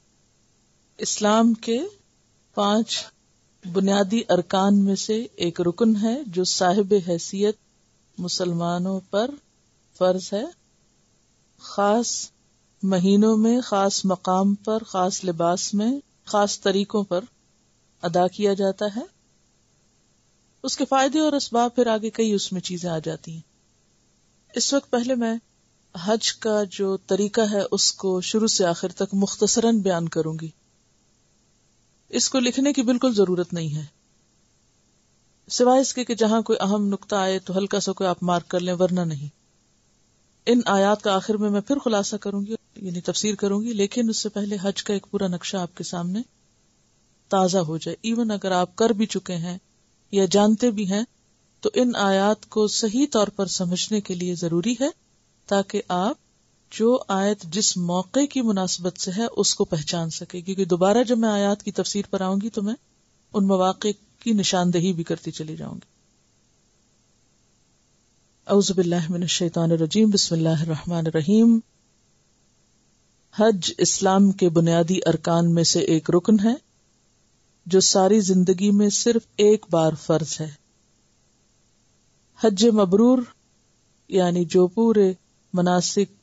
[SPEAKER 1] اسلام کے 5 بنیادی ارکان میں سے ایک رکن ہے، جو صاحب حیثیت مسلمانوں پر فرض ہے. خاص مہینوں میں، خاص مقام پر، خاص لباس میں، خاص طریقوں پر ادا کیا جاتا ہے. اس کے فائدے اور اسباب پھر آگے کئی اس میں چیزیں آ جاتی ہیں. اس وقت پہلے میں حج کا جو طریقہ ہے اس کو شروع سے آخر تک مختصراً بیان کروں گی. اس کو لکھنے کی بالکل ضرورت نہیں ہے، سوائے اس کے کہ جہاں کوئی اہم نقطہ آئے تو ہلکا سا کوئی آپ مارک کر لیں، ورنہ نہیں. ان آیات کا آخر میں پھر خلاصہ کروں گی، یعنی تفسیر کروں گی، لیکن اس سے پہلے حج کا ایک پورا نقشہ آپ کے سامنے تازہ ہو جائے. ایون اگر آپ کر بھی چکے ہیں یا جانتے بھی ہیں تو ان آیات کو صحیح طور پر سمجھنے کے لیے ضروری ہے، تاکہ آپ جو آیت جس موقع کی مناسبت سے ہے اس کو پہچان سکے. کیونکہ دوبارہ جب میں آیات کی تفسیر پر آؤں گی تو میں ان مواقع کی نشاندہی بھی کرتی چلی جاؤں گی. اعوذ باللہ من الشیطان الرجیم، بسم اللہ الرحمن الرحیم. حج اسلام کے بنیادی ارکان میں سے ایک رکن ہے جو ساری زندگی میں صرف ایک بار فرض ہے. حج مبرور یعنی جو پورے مناسک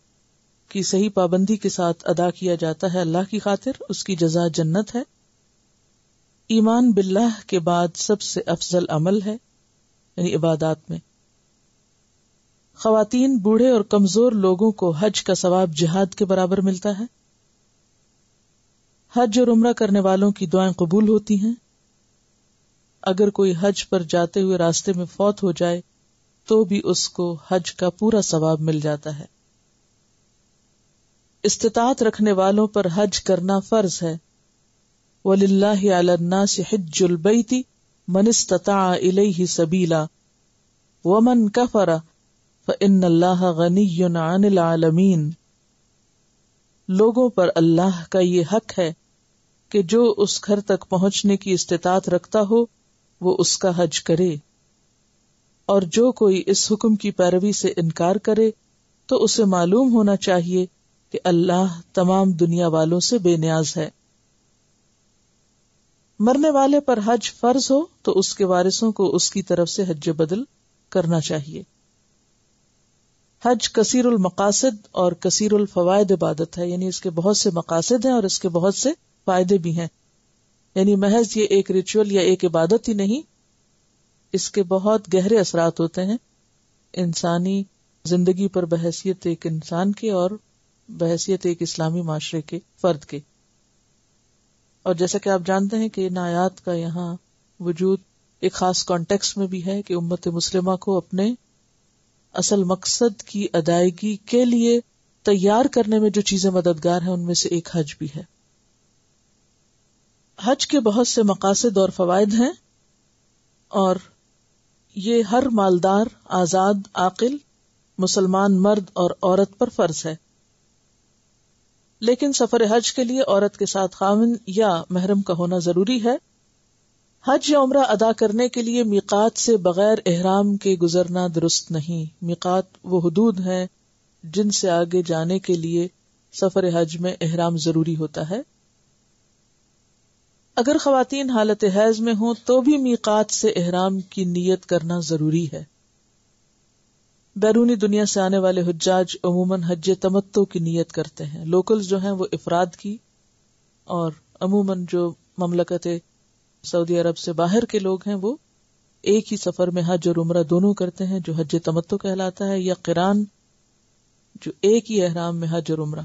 [SPEAKER 1] کی صحیح پابندی کے ساتھ ادا کیا جاتا ہے اللہ کی خاطر، اس کی جزا جنت ہے. ایمان باللہ کے بعد سب سے افضل عمل ہے، یعنی عبادات میں. خواتین، بوڑھے اور کمزور لوگوں کو حج کا ثواب جہاد کے برابر ملتا ہے. حج اور عمرہ کرنے والوں کی دعائیں قبول ہوتی ہیں. اگر کوئی حج پر جاتے ہوئے راستے میں فوت ہو جائے تو بھی اس کو حج کا پورا ثواب مل جاتا ہے. استطاعت رکھنے والوں پر حج کرنا فرض ہے. وَلِلَّهِ عَلَى النَّاسِ حِجُّ الْبَيْتِ مَنِ اسْتَطَاعَ إِلَيْهِ سَبِيلًا وَمَنْ كَفَرَ فَإِنَّ اللَّهَ غَنِيٌّ عَنِ الْعَالَمِينَ. لوگوں پر اللہ کا یہ حق ہے کہ جو اس گھر تک پہنچنے کی استطاعت رکھتا ہو وہ اس کا حج کرے، اور جو کوئی اس حکم کی پیروی سے انکار کرے تو اسے معلوم ہونا چاہیے کہ اللہ تمام دنیا والوں سے بے نیاز ہے۔ مرنے والے پر حج فرض ہو تو اس کے وارثوں کو اس کی طرف سے حج بدل کرنا چاہیے۔ حج کثیر المقاصد اور کثیر الفوائد عبادت ہے، یعنی اس کے بہت سے مقاصد ہیں اور اس کے بہت سے فائدے بھی ہیں، یعنی محض یہ ایک ریچول یا ایک عبادت ہی نہیں، اس کے بہت گہرے اثرات ہوتے ہیں انسانی زندگی پر بحیثیت ایک انسان کے اور بحیثیت ایک اسلامی معاشرے کے فرد کے۔ اور جیسا کہ آپ جانتے ہیں کہ ان آیات کا یہاں وجود ایک خاص کانٹیکس میں بھی ہے کہ امت مسلمہ کو اپنے اصل مقصد کی ادائیگی کے لیے تیار کرنے میں جو چیزیں مددگار ہیں ان میں سے ایک حج بھی ہے۔ حج کے بہت سے مقاصد اور فوائد ہیں اور یہ ہر مالدار، آزاد، عاقل مسلمان مرد اور عورت پر فرض ہے، لیکن سفر حج کے لیے عورت کے ساتھ خاوند یا محرم کا ہونا ضروری ہے۔ حج یا عمرہ ادا کرنے کے لیے میقات سے بغیر احرام کے گزرنا درست نہیں۔ میقات وہ حدود ہیں جن سے آگے جانے کے لیے سفر حج میں احرام ضروری ہوتا ہے۔ اگر خواتین حالت حیض میں ہوں تو بھی میقات سے احرام کی نیت کرنا ضروری ہے۔ بیرونی دنیا سے آنے والے حجاج عموماً حج تمتع کی نیت کرتے ہیں، لوکلز جو ہیں وہ افراد کی، اور عموماً جو مملکت سعودی عرب سے باہر کے لوگ ہیں وہ ایک ہی سفر میں حج اور عمرہ دونوں کرتے ہیں، جو حج تمتع کہلاتا ہے، یا قران جو ایک ہی احرام میں حج اور عمرہ۔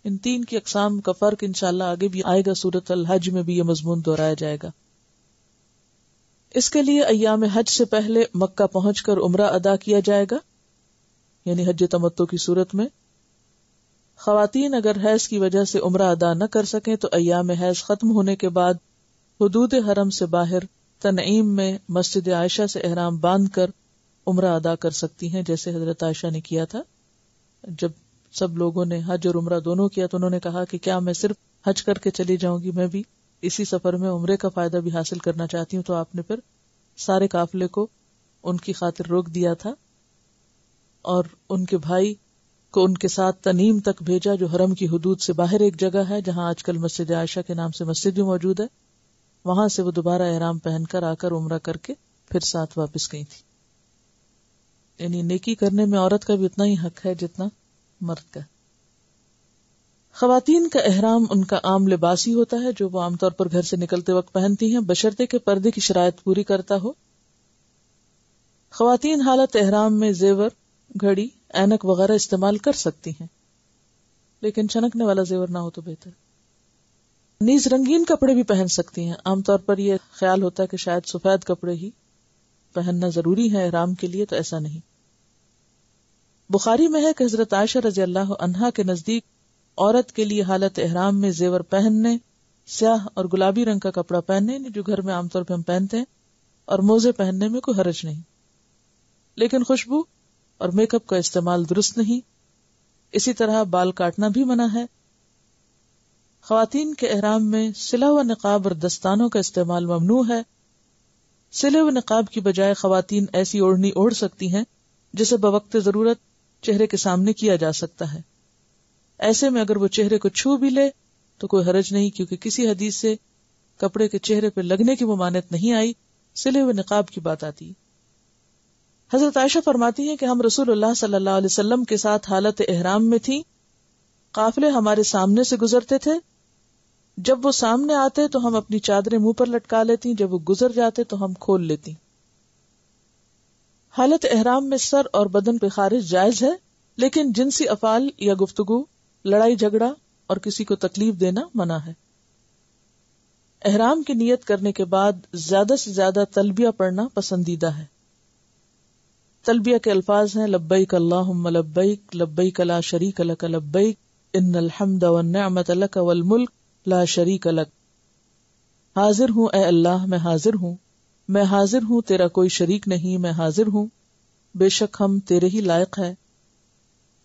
[SPEAKER 1] ان تین کی اقسام کا فرق انشاءاللہ آگے بھی آئے گا، سورۃ الحج میں بھی یہ مضمون دہرایا جائے گا۔ اس کے لیے ایام حج سے پہلے مکہ پہنچ کر عمرہ ادا کیا جائے گا، یعنی حج تمتع کی صورت میں۔ خواتین اگر حیض کی وجہ سے عمرہ ادا نہ کر سکیں تو ایام حیض ختم ہونے کے بعد حدود حرم سے باہر تنعیم میں مسجد عائشہ سے احرام باندھ کر عمرہ ادا کر سکتی ہیں، جیسے حضرت عائشہ نے کیا تھا۔ جب سب لوگوں نے حج اور عمرہ دونوں کیا تو انہوں نے کہا کہ کیا میں صرف حج کر کے چلی جاؤں گی، میں بھی اسی سفر میں عمرے کا فائدہ بھی حاصل کرنا چاہتی ہوں۔ تو آپ نے پھر سارے قافلے کو ان کی خاطر روک دیا تھا اور ان کے بھائی کو ان کے ساتھ تنعیم تک بھیجا، جو حرم کی حدود سے باہر ایک جگہ ہے جہاں آج کل مسجد عائشہ کے نام سے مسجد بھی موجود ہے۔ وہاں سے وہ دوبارہ احرام پہن کر آ کر عمرہ کر کے پھر ساتھ واپس گئی تھی۔ یعنی نیکی کرنے میں عورت کا بھی اتنا ہی حق ہے جتنا مرد کا۔ خواتین کا احرام ان کا عام لباس ہی ہوتا ہے جو وہ عام طور پر گھر سے نکلتے وقت پہنتی ہیں، بشرطے کہ پردے کی شرائط پوری کرتا ہو۔ خواتین حالت احرام میں زیور، گھڑی، اینک وغیرہ استعمال کر سکتی ہیں، لیکن چمکنے والا زیور نہ ہو تو بہتر۔ نیز رنگین کپڑے بھی پہن سکتی ہیں۔ عام طور پر یہ خیال ہوتا ہے کہ شاید سفید کپڑے ہی پہننا ضروری ہے احرام کے لیے، تو ایسا نہیں۔ بخاری میں ہے کہ حضرت عائشہ رضی اللہ عنہا کے نزدیک عورت کے لیے حالت احرام میں زیور پہننے، سیاہ اور گلابی رنگ کا کپڑا پہننے جو گھر میں عام طور پہ ہم پہنتے ہیں، اور موزے پہننے میں کوئی حرج نہیں، لیکن خوشبو اور میک اپ کا استعمال درست نہیں۔ اسی طرح بال کاٹنا بھی منع ہے۔ خواتین کے احرام میں سلا و نقاب اور دستانوں کا استعمال ممنوع ہے۔ سلے و نقاب کی بجائے خواتین ایسی اوڑھنی اوڑھ سکتی ہیں جسے بوقت ضرورت چہرے کے سامنے کیا جا سکتا ہے۔ ایسے میں اگر وہ چہرے کو چھو بھی لے تو کوئی حرج نہیں، کیونکہ کسی حدیث سے کپڑے کے چہرے پہ لگنے کی ممانعت نہیں آئی، سلے و نقاب کی بات آتی ہے۔ حضرت عائشہ فرماتی ہیں کہ ہم رسول اللہ صلی اللہ علیہ وسلم کے ساتھ حالت احرام میں تھیں، قافلے ہمارے سامنے سے گزرتے تھے، جب وہ سامنے آتے تو ہم اپنی چادریں منہ پر لٹکا لیتی، جب وہ گزر جاتے تو ہم کھول لیتی۔ حالت احرام میں سر اور بدن پہ خارج جائز ہے، لیکن جنسی افعال یا گفتگو، لڑائی جھگڑا اور کسی کو تکلیف دینا منع ہے۔ احرام کی نیت کرنے کے بعد زیادہ سے زیادہ تلبیہ پڑھنا پسندیدہ ہے۔ تلبیہ کے الفاظ ہیں لبیک اللہم لبیک، لبیک لا شریک لک لبیک، ان الحمد والنعمت لک والملک لا شریک لک۔ حاضر ہوں اے اللہ، میں حاضر ہوں، میں حاضر ہوں، تیرا کوئی شریک نہیں، میں حاضر ہوں، بے شک ہم تیرے ہی لائق ہے،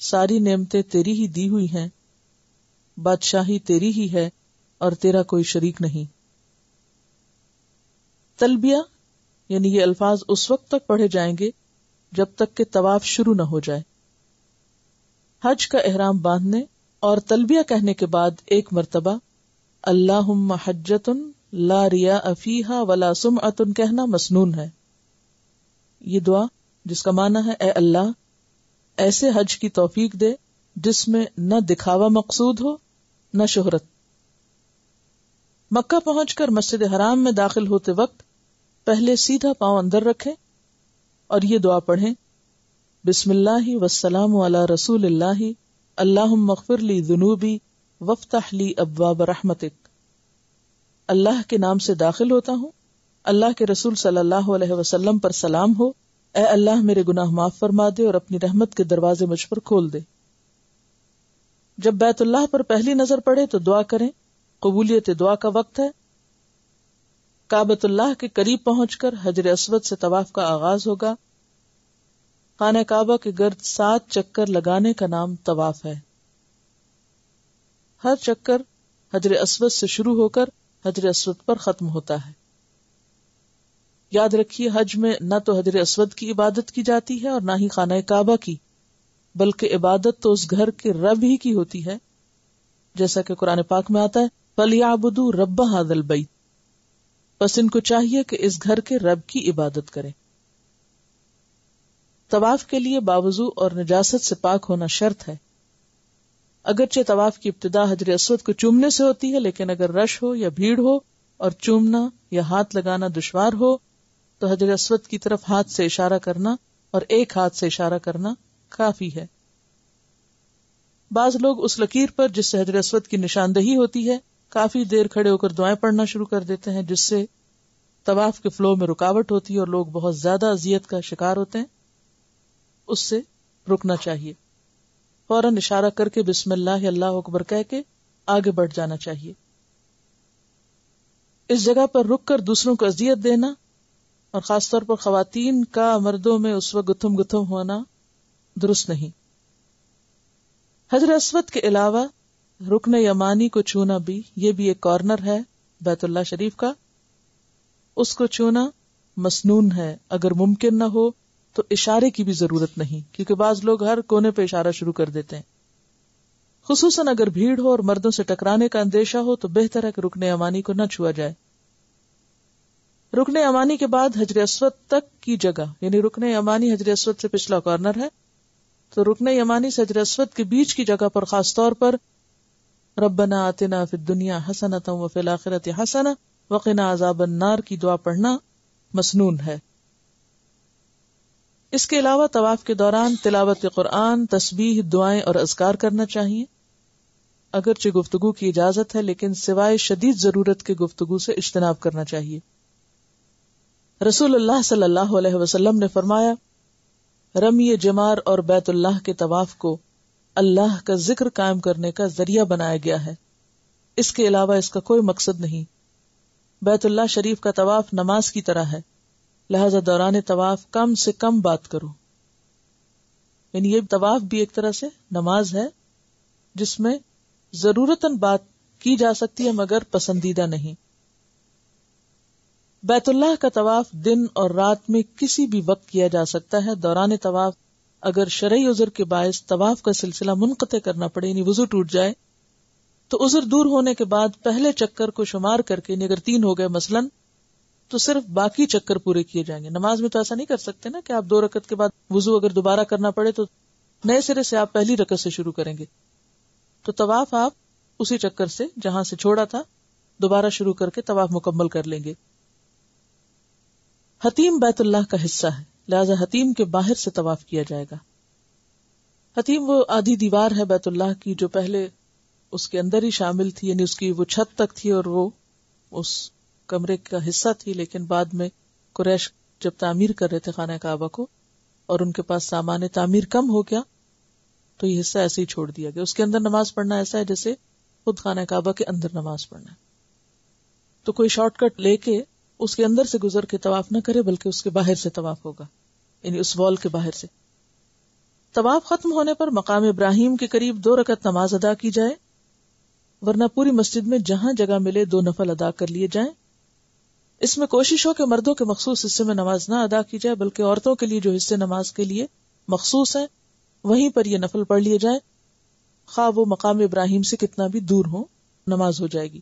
[SPEAKER 1] ساری نعمتیں تیری ہی دی ہوئی ہیں، بادشاہی تیری ہی ہے اور تیرا کوئی شریک نہیں۔ تلبیہ یعنی یہ الفاظ اس وقت تک پڑھے جائیں گے جب تک کہ طواف شروع نہ ہو جائے۔ حج کا احرام باندھنے اور تلبیہ کہنے کے بعد ایک مرتبہ اللہم حجۃ لا ریاء فیہا ولا سمعۃ کہنا مسنون ہے۔ یہ دعا جس کا معنی ہے اے اللہ ایسے حج کی توفیق دے جس میں نہ دکھاوا مقصود ہو نہ شہرت۔ مکہ پہنچ کر مسجد حرام میں داخل ہوتے وقت پہلے سیدھا پاؤں اندر رکھیں اور یہ دعا پڑھیں، بسم اللہ والسلام علی رسول اللہ اللہم اغفر لی ذنوبی وافتح لی ابواب رحمتک۔ اللہ کے نام سے داخل ہوتا ہوں، اللہ کے رسول صلی اللہ علیہ وسلم پر سلام ہو، اے اللہ میرے گناہ معاف فرما دے اور اپنی رحمت کے دروازے مجھ پر کھول دے۔ جب بیت اللہ پر پہلی نظر پڑے تو دعا کریں، قبولیت دعا کا وقت ہے۔ کعبۃ اللہ کے قریب پہنچ کر حجر اسود سے طواف کا آغاز ہوگا۔ خانہ کعبہ کے گرد 7 چکر لگانے کا نام طواف ہے۔ ہر چکر حجر اسود سے شروع ہو کر حجر اسود پر ختم ہوتا ہے۔ یاد رکھیے حج میں نہ تو حجر اسود کی عبادت کی جاتی ہے اور نہ ہی خانہ کعبہ کی، بلکہ عبادت تو اس گھر کے رب ہی کی ہوتی ہے، جیسا کہ قرآن پاک میں آتا ہے فَلْيَعْبُدُوا رَبَّ هَذَا الْبَيْتِ، بس ان کو چاہیے کہ اس گھر کے رب کی عبادت کریں۔ طواف کے لیے باوضو اور نجاست سے پاک ہونا شرط ہے۔ اگرچہ طواف کی ابتدا حجر اسود کو چومنے سے ہوتی ہے، لیکن اگر رش ہو یا بھیڑ ہو اور چومنا یا ہاتھ لگانا دشوار ہو تو حجر اسود کی طرف ہاتھ سے اشارہ کرنا اور ایک ہاتھ سے اشارہ کرنا کافی ہے۔ بعض لوگ اس لکیر پر جس سے حجر اسود کی نشاندہی ہوتی ہے کافی دیر کھڑے ہو کر دعائیں پڑھنا شروع کر دیتے ہیں، جس سے طواف کے فلو میں رکاوٹ ہوتی ہے اور لوگ بہت زیادہ اذیت کا شکار ہوتے ہیں۔ اس سے رکنا چاہیے، فوراً اشارہ کر کے بسم اللہ اللہ اکبر کہہ کے آگے بڑھ جانا چاہیے۔ اس جگہ پر رک کر دوسروں کو اذیت دینا اور خاص طور پر خواتین کا مردوں میں اس وقت گتھم گتھم ہونا درست نہیں۔ حجر اسود کے علاوہ رکن یمانی کو چھونا بھی، یہ بھی ایک کارنر ہے بیت اللہ شریف کا، اس کو چھونا مسنون ہے۔ اگر ممکن نہ ہو تو اشارے کی بھی ضرورت نہیں، کیونکہ بعض لوگ ہر کونے پہ اشارہ شروع کر دیتے ہیں۔ خصوصاً اگر بھیڑ ہو اور مردوں سے ٹکرانے کا اندیشہ ہو تو بہتر ہے کہ رکن یمانی کو نہ چھوا جائے۔ رکن یمانی کے بعد حجر اسود تک کی جگہ، یعنی رکن یمانی حجر اسود سے پچھلا کارنر ہے، تو رکن یمانی سے حجر اسود کے بیچ کی جگہ پر خاص طور پر ربنا آتنا فی الدنیا حسنۃ وفی الآخرۃ حسنۃ وقنا عذاب النار کی دعا پڑھنا مسنون ہے۔ اس کے علاوہ طواف کے دوران تلاوت قرآن، تسبیح، دعائیں اور اذکار کرنا چاہیے۔ اگرچہ گفتگو کی اجازت ہے لیکن سوائے شدید ضرورت کے گفتگو سے اجتناب کرنا چاہیے۔ رسول اللہ صلی اللہ علیہ وسلم نے فرمایا، رمی جمار اور بیت اللہ کے طواف کو اللہ کا ذکر قائم کرنے کا ذریعہ بنایا گیا ہے، اس کے علاوہ اس کا کوئی مقصد نہیں۔ بیت اللہ شریف کا طواف نماز کی طرح ہے، لہذا دوران طواف کم سے کم بات کرو، یعنی یہ طواف بھی ایک طرح سے نماز ہے جس میں ضرورتاً بات کی جا سکتی ہے مگر پسندیدہ نہیں۔ بیت اللہ کا طواف دن اور رات میں کسی بھی وقت کیا جا سکتا ہے۔ دوران طواف اگر شرعی عذر کے باعث طواف کا سلسلہ منقطع کرنا پڑے، یعنی وضو ٹوٹ جائے، تو عذر دور ہونے کے بعد پہلے چکر کو شمار کر کے، یعنی اگر 3 ہو گئے مثلاً، تو صرف باقی چکر پورے کیے جائیں گے۔ نماز میں تو ایسا نہیں کر سکتے نا کہ آپ 2 رکعت کے بعد وضو اگر دوبارہ کرنا پڑے تو نئے سرے سے آپ پہلی رکعت سے شروع کریں گے۔ تو طواف آپ اسی چکر سے جہاں سے چھوڑا تھا دوبارہ شروع کر کے طواف مکمل کر لیں گے۔ حتیم بیت اللہ کا حصہ ہے، لہذا حتیم کے باہر سے طواف کیا جائے گا۔ حتیم وہ آدھی دیوار ہے بیت اللہ کی جو پہلے اس کے اندر ہی شامل تھی، یعنی اس کی وہ چھت تک تھی اور وہ اس کمرے کا حصہ تھی، لیکن بعد میں قریش جب تعمیر کر رہے تھے خانہ کعبہ کو اور ان کے پاس سامان تعمیر کم ہو گیا تو یہ حصہ ایسے ہی چھوڑ دیا گیا۔ اس کے اندر نماز پڑھنا ایسا ہے جیسے خود خانہ کعبہ کے اندر نماز پڑھنا ہے۔ تو کوئی شارٹ کٹ لے کے اس کے اندر سے گزر کے طواف نہ کرے بلکہ اس کے باہر سے طواف ہوگا، یعنی اس وال کے باہر سے۔ طواف ختم ہونے پر مقام ابراہیم کے قریب 2 رکعت نماز ادا کی جائے، ورنہ پوری مسجد میں جہاں جگہ ملے 2 نفل ادا کر لیے جائیں۔ اس میں کوشش ہو کہ مردوں کے مخصوص حصے میں نماز نہ ادا کی جائے بلکہ عورتوں کے لیے جو حصے نماز کے لیے مخصوص ہیں وہیں پر یہ نفل پڑھ لیے جائیں، خواہ وہ مقام ابراہیم سے کتنا بھی دور ہو، نماز ہو جائے گی۔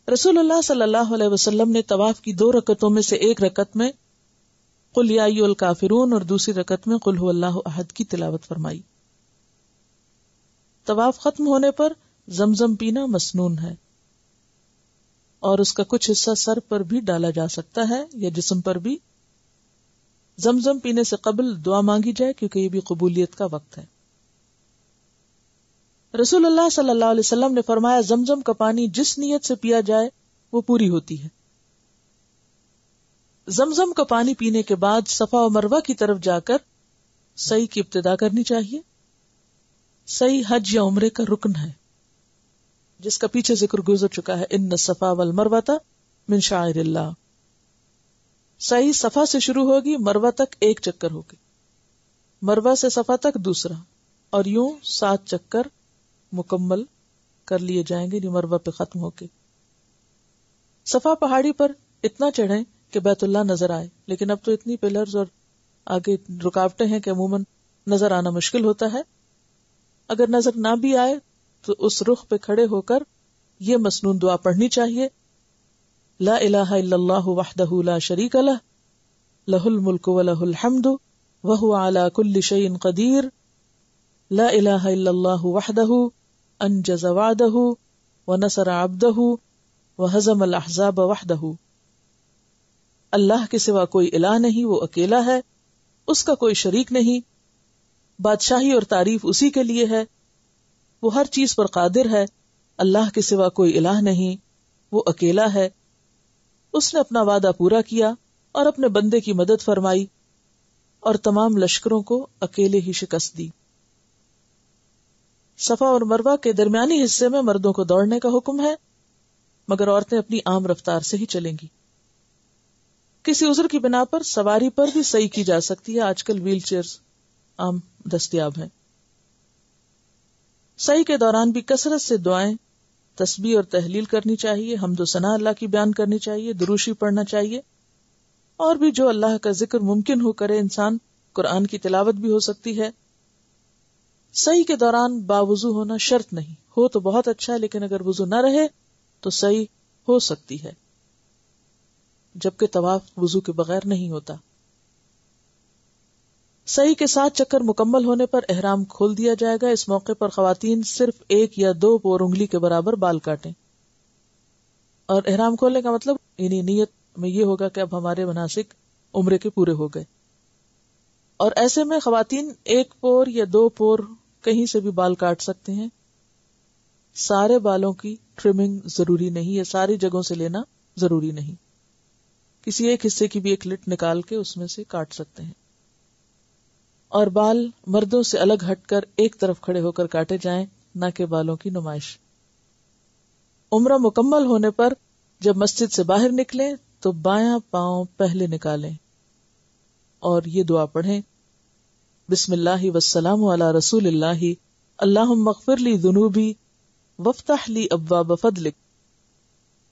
[SPEAKER 1] رسول اللہ صلی اللہ علیہ وسلم نے طواف کی 2 رکعتوں میں سے ایک رکعت میں قل یا ایھا الکافرون اور دوسری رکعت میں قل ھو اللہ احد کی تلاوت فرمائی۔ طواف ختم ہونے پر زمزم پینا مسنون ہے، اور اس کا کچھ حصہ سر پر بھی ڈالا جا سکتا ہے یا جسم پر بھی۔ زمزم پینے سے قبل دعا مانگی جائے کیونکہ یہ بھی قبولیت کا وقت ہے۔ رسول اللہ صلی اللہ علیہ وسلم نے فرمایا زمزم کا پانی جس نیت سے پیا جائے وہ پوری ہوتی ہے۔ زمزم کا پانی پینے کے بعد صفا و مروہ کی طرف جا کر سعی کی ابتدا کرنی چاہیے۔ سعی حج یا عمرے کا رکن ہے، جس کا پیچھے ذکر گزر چکا ہے، ان الصفا والمروہ من شعائر اللہ۔ سعی صفا سے شروع ہوگی، مروہ تک 1 چکر ہوگی، مروہ سے صفا تک دوسرا، اور یوں 7 چکر مکمل کر لیے جائیں گے مروہ پہ ختم ہو کے۔ صفا پہاڑی پر اتنا چڑھیں کہ بیت اللہ نظر آئے، لیکن اب تو اتنی پلرز اور آگے رکاوٹیں ہیں کہ عموماً نظر آنا مشکل ہوتا ہے۔ اگر نظر نہ بھی آئے تو اس رخ پہ کھڑے ہو کر یہ مسنون دعا پڑھنی چاہیے، لا الہ الا اللہ وحدہ لا شریک لہ، لہ الملک ولہ الحمد وہو علی کل شیء قدیر، لا الہ الا اللہ وحدہ انجز وعدہ ونصر عبدہ وہزم الاحزاب وحدہ۔ اللہ کے سوا کوئی الہ نہیں، وہ اکیلا ہے، اس کا کوئی شریک نہیں، بادشاہی اور تعریف اسی کے لیے ہے، وہ ہر چیز پر قادر ہے، اللہ کے سوا کوئی الہ نہیں، وہ اکیلا ہے، اس نے اپنا وعدہ پورا کیا اور اپنے بندے کی مدد فرمائی اور تمام لشکروں کو اکیلے ہی شکست دی۔ صفا اور مروہ کے درمیانی حصے میں مردوں کو دوڑنے کا حکم ہے، مگر عورتیں اپنی عام رفتار سے ہی چلیں گی۔ کسی عذر کی بنا پر سواری پر بھی سعی کی جا سکتی ہے، آج کل ویل چیئرز عام دستیاب ہیں۔ سعی کے دوران بھی کثرت سے دعائیں، تسبیح اور تحلیل کرنی چاہیے، حمد و ثنا اللہ کی بیان کرنی چاہیے، دروشی پڑھنا چاہیے، اور بھی جو اللہ کا ذکر ممکن ہو کرے انسان۔ قرآن کی تلاوت بھی ہو سکتی ہے۔ سعی کے دوران باوضو ہونا شرط نہیں، ہو تو بہت اچھا ہے، لیکن اگر وضو نہ رہے تو سعی ہو سکتی ہے، جبکہ طواف وضو کے بغیر نہیں ہوتا۔ سعی کے 7 چکر مکمل ہونے پر احرام کھول دیا جائے گا۔ اس موقع پر خواتین صرف 1 یا 2 پور انگلی کے برابر بال کاٹیں، اور احرام کھولنے کا مطلب یعنی نیت میں یہ ہوگا کہ اب ہمارے مناسک عمرے کے پورے ہو گئے، اور ایسے میں خواتین 1 پور یا 2 پور کہیں سے بھی بال کاٹ سکتے ہیں۔ سارے بالوں کی ٹرمنگ ضروری نہیں ہے، ساری جگہوں سے لینا ضروری نہیں، کسی ایک حصے کی بھی ایک لٹ نکال کے اس میں سے کاٹ سکتے ہیں، اور بال مردوں سے الگ ہٹ کر ایک طرف کھڑے ہو کر کاٹے جائیں، نہ کہ بالوں کی نمائش۔ عمرہ مکمل ہونے پر جب مسجد سے باہر نکلیں تو بایاں پاؤں پہلے نکالیں اور یہ دعا پڑھیں، بسم اللہ والسلام علی رسول اللہ، اللہم اغفر لی ذنوبی وافتح لی ابواب فضلک۔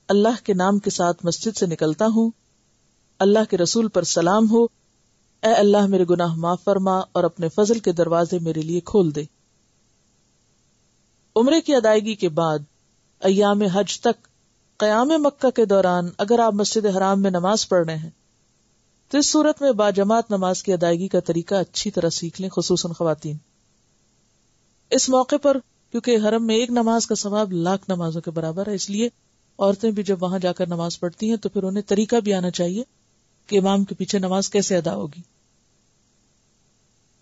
[SPEAKER 1] اللہ کے نام کے ساتھ مسجد سے نکلتا ہوں، اللہ کے رسول پر سلام ہو، اے اللہ میرے گناہ معاف فرما اور اپنے فضل کے دروازے میرے لیے کھول دے۔ عمرے کی ادائیگی کے بعد ایام حج تک قیام مکہ کے دوران اگر آپ مسجد حرام میں نماز پڑھ رہے ہیں تو اس صورت میں باجماعت نماز کی ادائیگی کا طریقہ اچھی طرح سیکھ لیں، خصوصاً خواتین۔ اس موقع پر کیونکہ حرم میں ایک نماز کا ثواب 1,00,000 نمازوں کے برابر ہے، اس لیے عورتیں بھی جب وہاں جا کر نماز پڑھتی ہیں تو پھر انہیں طریقہ بھی آنا چاہیے کہ امام کے پیچھے نماز کیسے ادا ہوگی۔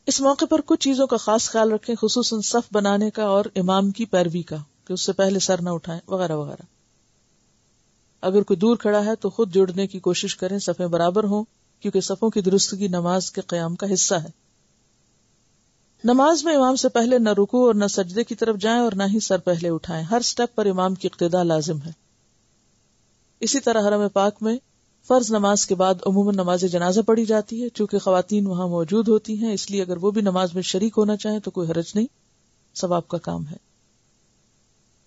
[SPEAKER 1] اس موقع پر کچھ چیزوں کا خاص خیال رکھیں، خصوصاً صف بنانے کا اور امام کی پیروی کا، کہ اس سے پہلے سر نہ اٹھائیں وغیرہ وغیرہ۔ اگر کوئی دور کھڑا ہے تو خود جڑنے کی کوشش کریں، صفیں برابر ہوں، کیونکہ صفوں کی درستگی نماز کے قیام کا حصہ ہے۔ نماز میں امام سے پہلے نہ رکوع اور نہ سجدے کی طرف جائیں اور نہ ہی سر پہلے اٹھائیں، ہر سٹیپ پر امام کی اقتداء لازم ہے۔ اسی طرح حرم پاک میں فرض نماز کے بعد عموماً نماز جنازہ پڑھی جاتی ہے، چونکہ خواتین وہاں موجود ہوتی ہیں، اس لیے اگر وہ بھی نماز میں شریک ہونا چاہیں تو کوئی حرج نہیں، ثواب کا کام ہے۔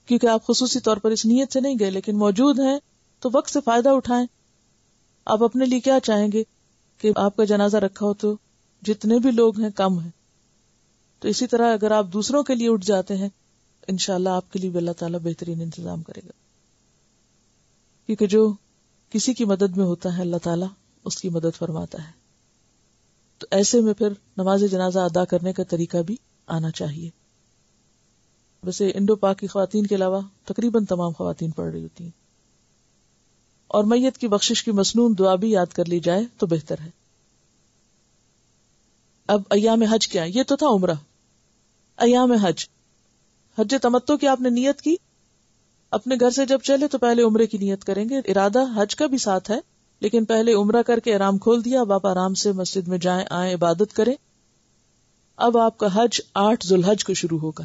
[SPEAKER 1] کیونکہ آپ خصوصی طور پر اس نیت سے نہیں گئے لیکن موجود ہیں تو وقت سے فائدہ اٹھائیں۔ آپ اپنے لیے کیا چاہیں گے کہ آپ کا جنازہ رکھا ہو تو جتنے بھی لوگ ہیں کم ہیں، تو اسی طرح اگر آپ دوسروں کے لیے اٹھ جاتے ہیں انشاءاللہ آپ کے لیے بھی اللہ تعالیٰ بہترین انتظام کرے گا، کیونکہ جو کسی کی مدد میں ہوتا ہے اللہ تعالیٰ اس کی مدد فرماتا ہے. تو ایسے میں پھر نماز جنازہ ادا کرنے کا طریقہ بھی آنا چاہیے. ویسے انڈو پاک کی خواتین کے علاوہ تقریباً تمام خواتین پڑھ رہی ہوتی ہیں، اور میت کی بخشش کی مسنون دعا بھی یاد کر لی جائے تو بہتر ہے. اب ایام حج کیا ہے؟ یہ تو تھا عمرہ. ایام حج تمتع کی آپ نے نیت کی، اپنے گھر سے جب چلے تو پہلے عمرے کی نیت کریں گے. ارادہ حج کا بھی ساتھ ہے، لیکن پہلے عمرہ کر کے احرام کھول دیا. اب آپ آرام سے مسجد میں جائیں آئیں عبادت کریں. اب آپ کا حج 8 ذوالحج کو شروع ہوگا،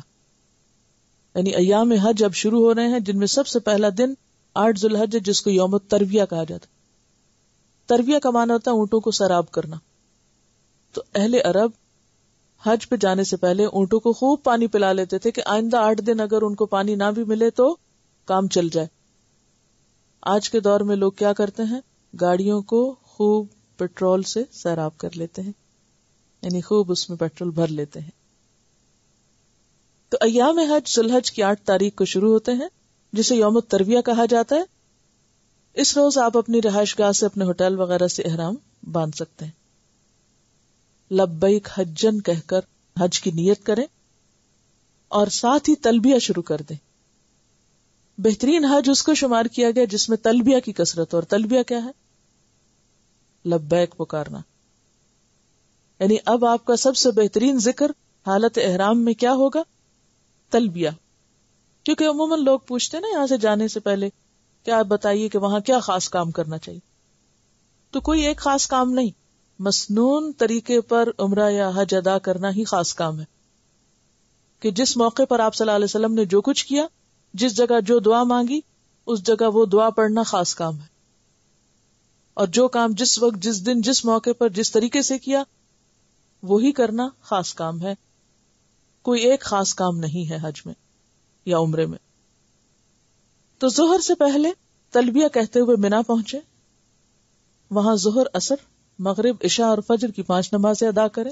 [SPEAKER 1] یعنی ایام حج اب شروع ہو رہے ہیں، جن میں سب سے پہلا دن 8 ذوالحج جس کو یوم الترویہ کہا جاتا ہے. ترویہ کا معنی ہوتا ہے اونٹوں کو سراب کرنا. تو اہل عرب حج پہ جانے سے پہلے اونٹوں کو خوب پانی پلا لیتے تھے کہ آئندہ 8 دن اگر ان کو پانی نہ بھی ملے تو کام چل جائے. آج کے دور میں لوگ کیا کرتے ہیں؟ گاڑیوں کو خوب پیٹرول سے سیراب کر لیتے ہیں، یعنی خوب اس میں پیٹرول بھر لیتے ہیں. تو ایام حج ذوالحج کی 8 تاریخ کو شروع ہوتے ہیں، جسے یوم الترویہ کہا جاتا ہے. اس روز آپ اپنی رہائش گاہ سے اپنے ہوٹل وغیرہ سے احرام باندھ سکتے ہیں. لبیک حجن کہہ کر حج کی نیت کریں اور ساتھ ہی تلبیہ شروع کر دیں. بہترین حج اس کو شمار کیا گیا جس میں تلبیہ کی کثرت. اور تلبیہ کیا ہے؟ لبیک پکارنا. یعنی اب آپ کا سب سے بہترین ذکر حالت احرام میں کیا ہوگا؟ تلبیہ. کیونکہ عموماً لوگ پوچھتے ہیں نا یہاں سے جانے سے پہلے کیا آپ بتائیے کہ وہاں کیا خاص کام کرنا چاہیے. تو کوئی ایک خاص کام نہیں، مسنون طریقے پر عمرہ یا حج ادا کرنا ہی خاص کام ہے. کہ جس موقع پر آپ صلی اللہ علیہ وسلم نے جو کچھ کیا، جس جگہ جو دعا مانگی اس جگہ وہ دعا پڑھنا خاص کام ہے. اور جو کام جس وقت جس دن جس موقع پر جس طریقے سے کیا وہی کرنا خاص کام ہے. کوئی ایک خاص کام نہیں ہے حج میں یا عمرے میں. تو ظہر سے پہلے تلبیہ کہتے ہوئے منا پہنچے، وہاں ظہر، عصر، مغرب، عشاء اور فجر کی 5 نمازیں ادا کریں.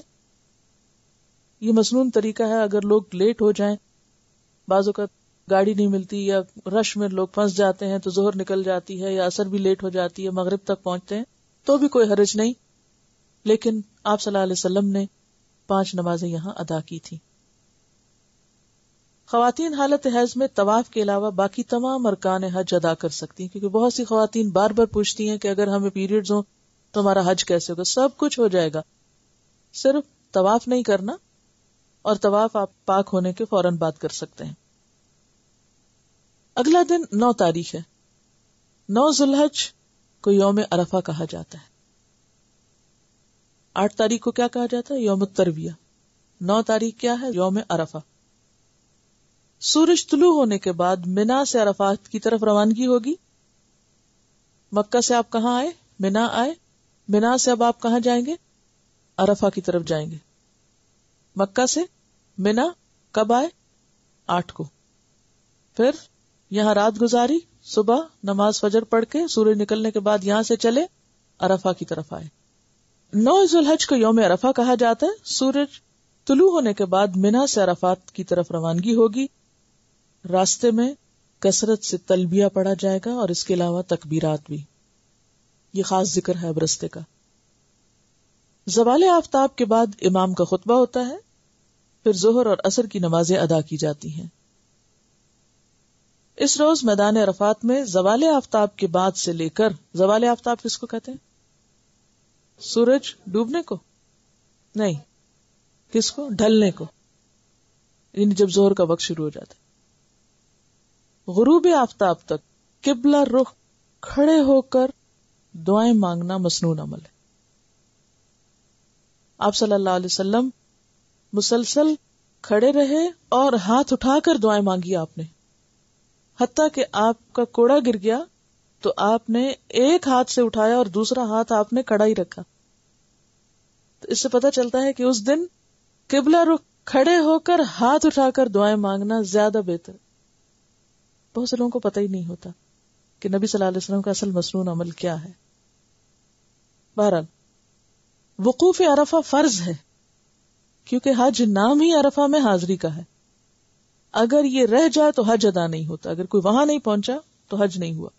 [SPEAKER 1] یہ مسنون طریقہ ہے. اگر لوگ لیٹ ہو جائیں، بعض اوقات گاڑی نہیں ملتی یا رش میں لوگ پھنس جاتے ہیں تو ظہر نکل جاتی ہے یا عصر بھی لیٹ ہو جاتی ہے، مغرب تک پہنچتے ہیں تو بھی کوئی حرج نہیں. لیکن آپ صلی اللہ علیہ وسلم نے 5 نمازیں یہاں ادا کی تھی. خواتین حالت حیض میں طواف کے علاوہ باقی تمام ارکان حج ادا کر سکتی ہیں، کیونکہ بہت سی خواتین بار بار پوچھتی ہیں کہ اگر ہمیں پیریڈز ہوں تو ہمارا حج کیسے ہوگا. سب کچھ ہو جائے گا، صرف طواف نہیں کرنا، اور طواف آپ پاک ہونے کے فوراً بعد کر سکتے ہیں. اگلا دن 9 تاریخ ہے. 9 ذوالحج کو یوم عرفہ کہا جاتا ہے. 8 تاریخ کو کیا کہا جاتا ہے؟ یوم الترویہ. 9 تاریخ کیا ہے؟ یوم عرفہ. سورج طلوع ہونے کے بعد منا سے عرفات کی طرف روانگی ہوگی. مکہ سے آپ کہاں آئے؟ منا آئے. منا سے اب آپ کہاں جائیں گے؟ عرفہ کی طرف جائیں گے. مکہ سے منا کب آئے؟ 8 کو. پھر یہاں رات گزاری، صبح نماز فجر پڑھ کے سورج نکلنے کے بعد یہاں سے چلے عرفہ کی طرف آئے. 9 ذوالحج کو یوم عرفہ کہا جاتا ہے. سورج طلوع ہونے کے بعد منا سے عرفات کی طرف روانگی ہوگی. راستے میں کثرت سے تلبیہ پڑھا جائے گا اور اس کے علاوہ تکبیرات بھی. یہ خاص ذکر ہے اب رستے کا. زوال آفتاب کے بعد امام کا خطبہ ہوتا ہے. پھر ظہر اور عصر کی نمازیں ادا کی جاتی ہیں. اس روز میدان عرفات میں زوال آفتاب کے بعد سے لے کر، زوال آفتاب کس کو کہتے ہیں؟ سورج ڈوبنے کو نہیں، کس کو؟ ڈھلنے کو، یعنی جب ظہر کا وقت شروع ہو جاتا ہے. غروب آفتاب تک قبلہ رخ کھڑے ہو کر دعائیں مانگنا مسنون عمل ہے. آپ صلی اللہ علیہ وسلم مسلسل کھڑے رہے اور ہاتھ اٹھا کر دعائیں مانگی آپ نے، حتیٰ کہ آپ کا کوڑا گر گیا تو آپ نے ایک ہاتھ سے اٹھایا اور دوسرا ہاتھ آپ نے کھڑا ہی رکھا. تو اس سے پتہ چلتا ہے کہ اس دن قبلہ رخ کھڑے ہو کر ہاتھ اٹھا کر دعائیں مانگنا زیادہ بہتر. بہت سے لوگوں کو پتہ ہی نہیں ہوتا کہ نبی صلی اللہ علیہ وسلم کا اصل مسنون عمل کیا ہے. بہرحال وقوف عرفہ فرض ہے کیونکہ حج نام ہی عرفہ میں حاضری کا ہے. اگر یہ رہ جائے تو حج ادا نہیں ہوتا، اگر کوئی وہاں نہیں پہنچا تو حج نہیں ہوا.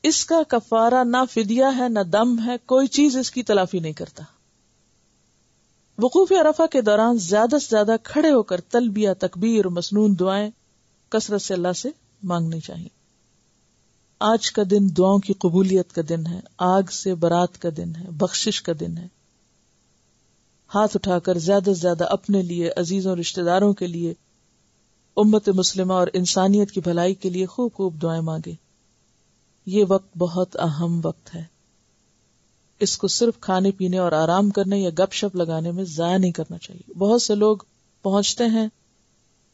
[SPEAKER 1] اس کا کفارہ نہ فدیہ ہے نہ دم ہے، کوئی چیز اس کی تلافی نہیں کرتا. وقوف عرفہ کے دوران زیادہ سے زیادہ کھڑے ہو کر تلبیہ، تکبیر، مسنون دعائیں کثرت سے اللہ سے مانگنی چاہیے. آج کا دن دعاؤں کی قبولیت کا دن ہے، آگ سے برات کا دن ہے، بخشش کا دن ہے. ہاتھ اٹھا کر زیادہ سے زیادہ اپنے لیے، عزیزوں، رشتہ داروں کے لیے، امت مسلمہ اور انسانیت کی بھلائی کے لیے خوب خوب دعائیں مانگے. یہ وقت بہت اہم وقت ہے. اس کو صرف کھانے پینے اور آرام کرنے یا گپ شپ لگانے میں ضائع نہیں کرنا چاہیے. بہت سے لوگ پہنچتے ہیں،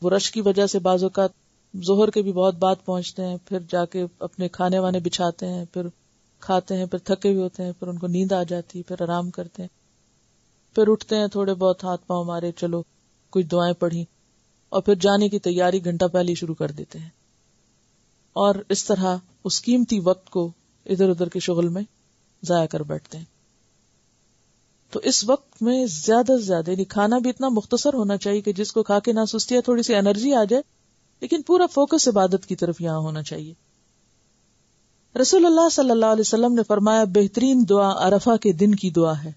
[SPEAKER 1] وہ رش کی وجہ سے بعض اوقات ظہر کے بھی بہت بعد پہنچتے ہیں، پھر جا کے اپنے کھانے وانے بچھاتے ہیں، پھر کھاتے ہیں، پھر تھکے ہوئے ہوتے ہیں، پھر ان کو نیند آ جاتی ہے، پھر آرام کرتے ہیں، پھر اٹھتے ہیں، تھوڑے بہت ہاتھ پاؤں مارے، چلو کچھ دعائیں پڑھی، اور پھر جانے کی تیاری گھنٹہ پہلے شروع کر دیتے ہیں. اور اس طرح اس قیمتی وقت کو ادھر ادھر کے شغل میں ضائع کر بیٹھتے ہیں. تو اس وقت میں زیادہ سے زیادہ، یعنی کھانا بھی اتنا مختصر ہونا چاہیے کہ جس کو کھا کے نہ سستی ہے، تھوڑی سی انرجی آ جائے، لیکن پورا فوکس عبادت کی طرف یہاں ہونا چاہیے. رسول اللہ صلی اللہ علیہ وسلم نے فرمایا، بہترین دعا عرفہ کے دن کی دعا ہے.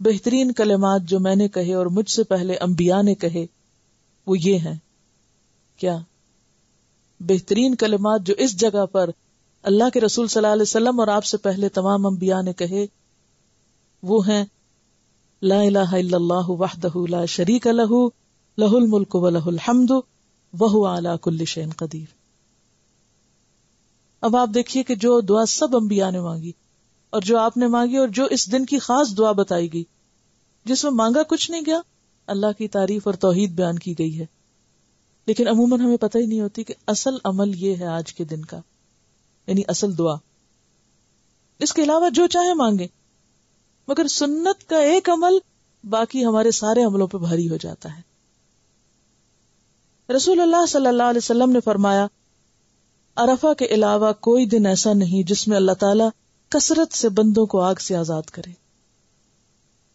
[SPEAKER 1] بہترین کلمات جو میں نے کہے اور مجھ سے پہلے انبیاء نے کہے وہ یہ ہیں. کیا؟ بہترین کلمات جو اس جگہ پر اللہ کے رسول صلی اللہ علیہ وسلم اور آپ سے پہلے تمام انبیاء نے کہے وہ ہیں، لا الہ الا اللہ وحدہ لا شریک لہ، لہ الملک ولہ الحمد وہو علی کل شیء قدیر. اب آپ دیکھیے کہ جو دعا سب انبیاء نے مانگی اور جو آپ نے مانگی اور جو اس دن کی خاص دعا بتائی گئی، جس میں مانگا کچھ نہیں گیا، اللہ کی تعریف اور توحید بیان کی گئی ہے، لیکن عموماً ہمیں پتہ ہی نہیں ہوتی کہ اصل عمل یہ ہے آج کے دن کا، یعنی اصل دعا. اس کے علاوہ جو چاہے مانگے، مگر سنت کا ایک عمل باقی ہمارے سارے عملوں پہ بھاری ہو جاتا ہے. رسول اللہ صلی اللہ علیہ وسلم نے فرمایا، عرفہ کے علاوہ کوئی دن ایسا نہیں جس میں اللہ تعالیٰ کثرت سے بندوں کو آگ سے آزاد کرے.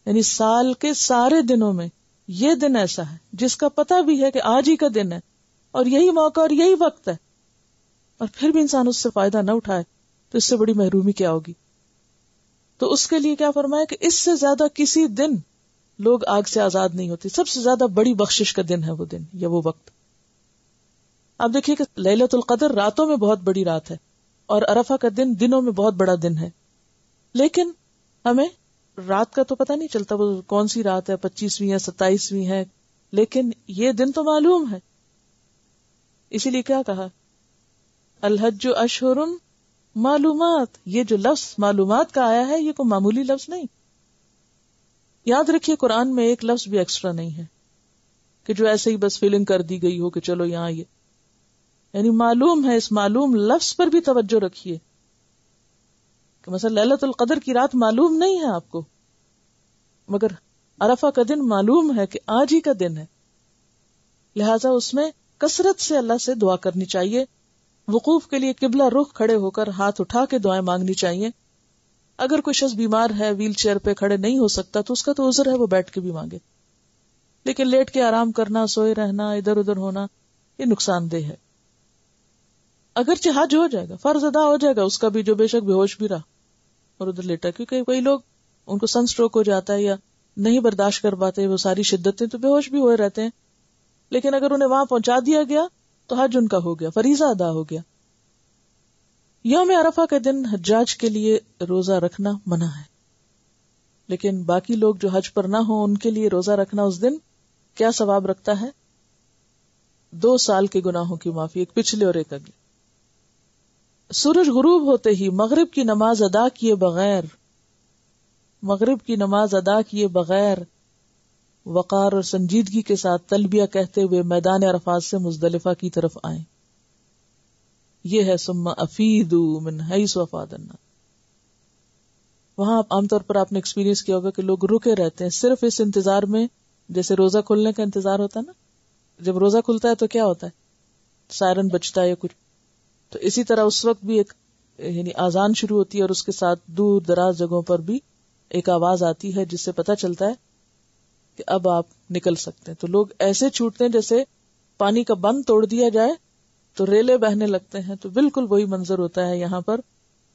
[SPEAKER 1] یعنی سال کے سارے دنوں میں یہ دن ایسا ہے جس کا پتہ بھی ہے کہ آج ہی کا دن ہے اور یہی موقع اور یہی وقت ہے، اور پھر بھی انسان اس سے فائدہ نہ اٹھائے تو اس سے بڑی محرومی کیا ہوگی. تو اس کے لیے کیا فرمایا کہ اس سے زیادہ کسی دن لوگ آگ سے آزاد نہیں ہوتے. سب سے زیادہ بڑی بخشش کا دن ہے وہ دن یا وہ وقت. آپ دیکھیے کہ لیلۃ القدر راتوں میں بہت بڑی رات ہے اور عرفہ کا دن دنوں میں بہت بڑا دن ہے، لیکن ہمیں رات کا تو پتہ نہیں چلتا وہ کون سی رات ہے، 25ویں ہے، 27ویں ہے، لیکن یہ دن تو معلوم ہے. اسی لیے کیا کہا، الحج اشہر معلومات. یہ جو لفظ معلومات کا آیا ہے یہ کوئی معمولی لفظ نہیں. یاد رکھیے قرآن میں ایک لفظ بھی ایکسٹرا نہیں ہے کہ جو ایسے ہی بس فیلنگ کر دی گئی ہو کہ چلو یہاں یہ، یعنی معلوم ہے. اس معلوم لفظ پر بھی توجہ رکھیے کہ مثلا لیلۃ القدر کی رات معلوم نہیں ہے آپ کو، مگر عرفہ کا دن معلوم ہے کہ آج ہی کا دن ہے، لہذا اس میں کثرت سے اللہ سے دعا کرنی چاہیے. وقوف کے لیے قبلہ رخ کھڑے ہو کر ہاتھ اٹھا کے دعائیں مانگنی چاہیے. اگر کوئی شخص بیمار ہے، ویل چیئر پہ کھڑے نہیں ہو سکتا تو اس کا تو عذر ہے، وہ بیٹھ کے بھی مانگے، لیکن لیٹ کے آرام کرنا، سوئے رہنا، ادھر ادھر ہونا، یہ نقصان دہ ہے. اگرچہ حج ہو جائے گا، فرض ادا ہو جائے گا اس کا بھی، جو بے شک بے ہوش بھی رہا اور ادھر لیٹا، کیونکہ کئی لوگ ان کو سن سٹروک ہو جاتا ہے یا نہیں برداشت کر پاتے وہ ساری شدتیں، تو بے ہوش بھی ہوئے رہتے ہیں، لیکن اگر انہیں وہاں پہنچا دیا گیا تو حج ان کا ہو گیا، فریضہ ادا ہو گیا. یوم عرفہ کے دن حجاج کے لیے روزہ رکھنا منع ہے، لیکن باقی لوگ جو حج پر نہ ہوں ان کے لیے روزہ رکھنا اس دن کیا ثواب رکھتا ہے؟ 2 سال کے گناہوں کی معافی، ایک پچھلے اور ایک اگلے. سورج غروب ہوتے ہی مغرب کی نماز ادا کیے بغیر وقار اور سنجیدگی کے ساتھ تلبیہ کہتے ہوئے میدان عرفات سے مزدلفہ کی طرف آئیں. یہ ہے ثم افیدوا من حیث افاض الناس. وہاں عام طور پر آپ نے ایکسپیرینس کیا ہوگا کہ لوگ رکے رہتے ہیں صرف اس انتظار میں، جیسے روزہ کھلنے کا انتظار ہوتا ہے نا، جب روزہ کھلتا ہے تو کیا ہوتا ہے، سائرن بجتا ہے یا کچھ، تو اسی طرح اس وقت بھی ایک یعنی آذان شروع ہوتی ہے اور اس کے ساتھ دور دراز جگہوں پر بھی ایک آواز آتی ہے جس سے پتہ چلتا ہے کہ اب آپ نکل سکتے ہیں. تو لوگ ایسے چھوٹتے ہیں جیسے پانی کا بند توڑ دیا جائے تو ریلے بہنے لگتے ہیں. تو بالکل وہی منظر ہوتا ہے یہاں پر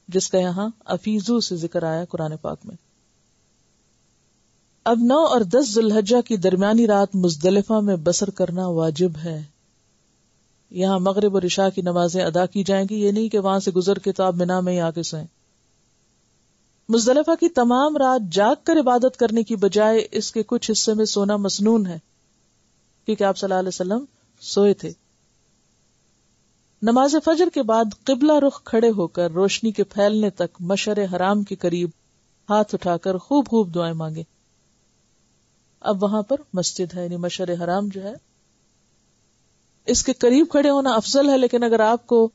[SPEAKER 1] جس کا یہاں افیزو سے ذکر آیا قرآن پاک میں. اب 9 اور 10 ذی الحجہ کی درمیانی رات مزدلفہ میں بسر کرنا واجب ہے. یہاں مغرب اور عشاء کی نمازیں ادا کی جائیں گی. یہ نہیں کہ وہاں سے گزر کے تو آپ منا میں ہی آ کے سوئیں. مزدلفہ کی تمام رات جاگ کر عبادت کرنے کی بجائے اس کے کچھ حصے میں سونا مسنون ہے، کیونکہ آپ صلی اللہ علیہ وسلم سوئے تھے. نماز فجر کے بعد قبلہ رخ کھڑے ہو کر روشنی کے پھیلنے تک مشعر حرام کے قریب ہاتھ اٹھا کر خوب خوب دعائیں مانگے. اب وہاں پر مسجد ہے، یعنی مشعر حرام جو ہے اس کے قریب کھڑے ہونا افضل ہے. لیکن اگر آپ کو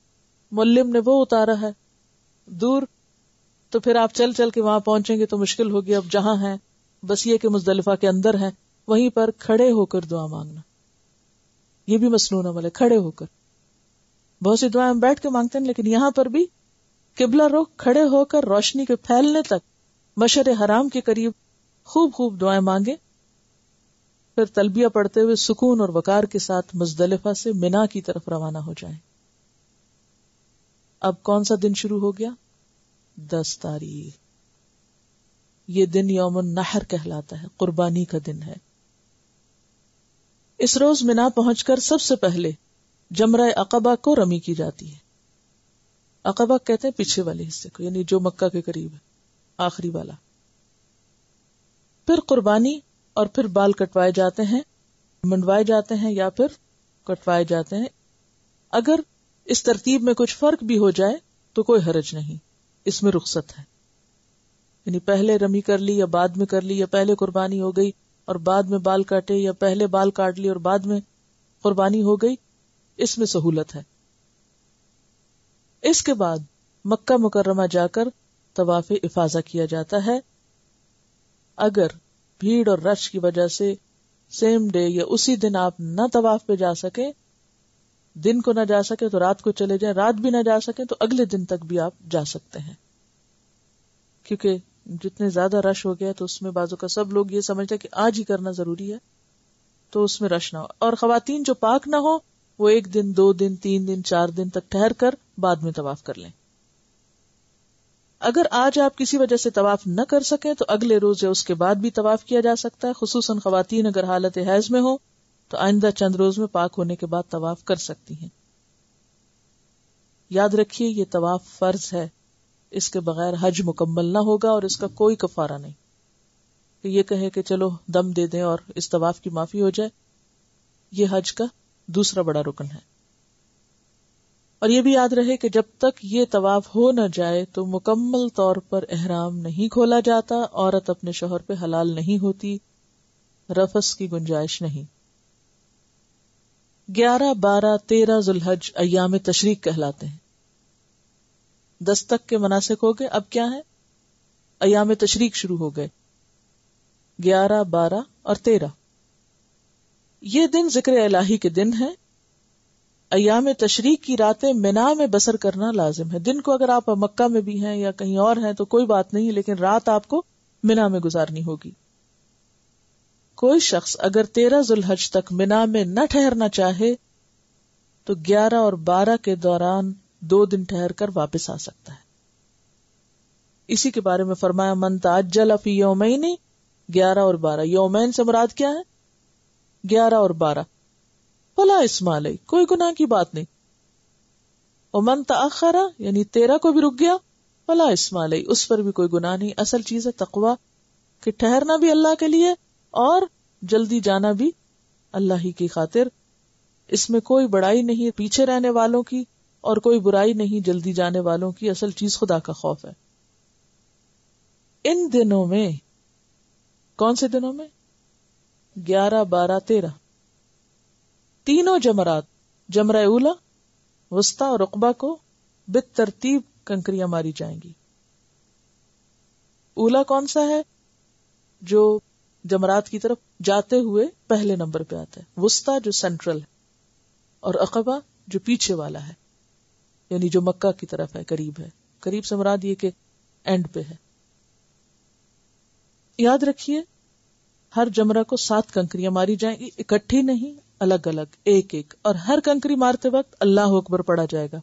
[SPEAKER 1] معلم نے وہ اتارا ہے دور تو پھر آپ چل چل کے وہاں پہنچیں گے تو مشکل ہوگی. اب جہاں ہیں بس یہ کہ مزدلفہ کے اندر ہیں وہیں پر کھڑے ہو کر دعا مانگنا، یہ بھی مسنون عمل ہے. کھڑے ہو کر بہت سی دعائیں ہم بیٹھ کے مانگتے ہیں، لیکن یہاں پر بھی قبلہ رخ کھڑے ہو کر روشنی کے پھیلنے تک مشعر حرام کے قریب خوب خوب دعائیں مانگے، پھر تلبیہ پڑھتے ہوئے سکون اور وقار کے ساتھ مزدلفہ سے منا کی طرف روانہ ہو جائیں. اب کون سا دن شروع ہو گیا؟ 10 تاریخ. یہ دن یوم النحر کہلاتا ہے، قربانی کا دن ہے. اس روز منا پہنچ کر سب سے پہلے جمرہ عقبہ کو رمی کی جاتی ہے. عقبہ کہتے ہیں پیچھے والے حصے کو، یعنی جو مکہ کے قریب ہے، آخری والا. پھر قربانی اور پھر بال کٹوائے جاتے ہیں، منڈوائے جاتے ہیں یا پھر کٹوائے جاتے ہیں. اگر اس ترتیب میں کچھ فرق بھی ہو جائے تو کوئی حرج نہیں، اس میں رخصت ہے. یعنی پہلے رمی کر لی یا بعد میں کر لی، یا پہلے قربانی ہو گئی اور بعد میں بال کاٹے، یا پہلے بال کاٹ لی اور بعد میں قربانی ہو گئی، اس میں سہولت ہے. اس کے بعد مکہ مکرمہ جا کر طواف افاضہ کیا جاتا ہے. اگر بھیڑ اور رش کی وجہ سے سیم ڈے یا اسی دن آپ نہ طواف پہ جا سکے، دن کو نہ جا سکے تو رات کو چلے جائیں، رات بھی نہ جا سکے تو اگلے دن تک بھی آپ جا سکتے ہیں. کیونکہ جتنے زیادہ رش ہو گیا تو اس میں بازو کا سب لوگ یہ سمجھتے ہیں کہ آج ہی کرنا ضروری ہے، تو اس میں رش نہ ہو. اور خواتین جو پاک نہ ہو وہ 1 دن 2 دن 3 دن 4 دن تک ٹھہر کر بعد میں طواف کر لیں. اگر آج آپ کسی وجہ سے طواف نہ کر سکیں تو اگلے روز یا اس کے بعد بھی طواف کیا جا سکتا ہے. خصوصاً خواتین اگر حالت حیض میں ہو تو آئندہ چند روز میں پاک ہونے کے بعد طواف کر سکتی ہیں. یاد رکھیے یہ طواف فرض ہے، اس کے بغیر حج مکمل نہ ہوگا اور اس کا کوئی کفارہ نہیں کہ یہ کہے کہ چلو دم دے دیں اور اس طواف کی معافی ہو جائے. یہ حج کا دوسرا بڑا رکن ہے. اور یہ بھی یاد رہے کہ جب تک یہ طواف ہو نہ جائے تو مکمل طور پر احرام نہیں کھولا جاتا، عورت اپنے شوہر پہ حلال نہیں ہوتی، رفث کی گنجائش نہیں. 11، 12، 13 ذی الحج ایام تشریق کہلاتے ہیں. 10 تک کے مناسک ہو گئے. اب کیا ہے؟ ایام تشریق شروع ہو گئے، 11، 12 اور 13. یہ دن ذکر الہی کے دن ہیں. ایام تشریق کی راتیں منا میں بسر کرنا لازم ہے. دن کو اگر آپ مکہ میں بھی ہیں یا کہیں اور ہیں تو کوئی بات نہیں، لیکن رات آپ کو منا میں گزارنی ہوگی. کوئی شخص اگر 13 ذی الحج تک منا میں نہ ٹھہرنا چاہے تو 11 اور 12 کے دوران 2 دن ٹھہر کر واپس آ سکتا ہے. اسی کے بارے میں فرمایا من تعجل فی یومین، 11 اور 12. یومین سے مراد کیا ہے؟ 11 اور 12. فلا اسم علیہ، کوئی گناہ کی بات نہیں. ومن تأخر یعنی 13 کو بھی رک گیا، فلا اسم علیہ، اس پر بھی کوئی گناہ نہیں. اصل چیز ہے تقوی، کہ ٹھہرنا بھی اللہ کے لیے اور جلدی جانا بھی اللہ ہی کی خاطر. اس میں کوئی بڑائی نہیں پیچھے رہنے والوں کی اور کوئی برائی نہیں جلدی جانے والوں کی. اصل چیز خدا کا خوف ہے. ان دنوں میں، کون سے دنوں میں؟ 11، 12، 13 تینوں جمرات، جمرہ اولا، وسطی اور عقبہ کو بالترتیب کنکریاں ماری جائیں گی. اولا کون سا ہے؟ جو جمرات کی طرف جاتے ہوئے پہلے نمبر پہ آتا ہے. وسطی جو سینٹرل ہے، اور عقبہ جو پیچھے والا ہے، یعنی جو مکہ کی طرف ہے، قریب ہے. قریب سے مراد یہ کہ اینڈ پہ ہے. یاد رکھیے ہر جمرہ کو 7 کنکریاں ماری جائیں گی، اکٹھی نہیں، الگ الگ، ایک ایک، اور ہر کنکری مارتے وقت اللہ اکبر پڑھا جائے گا۔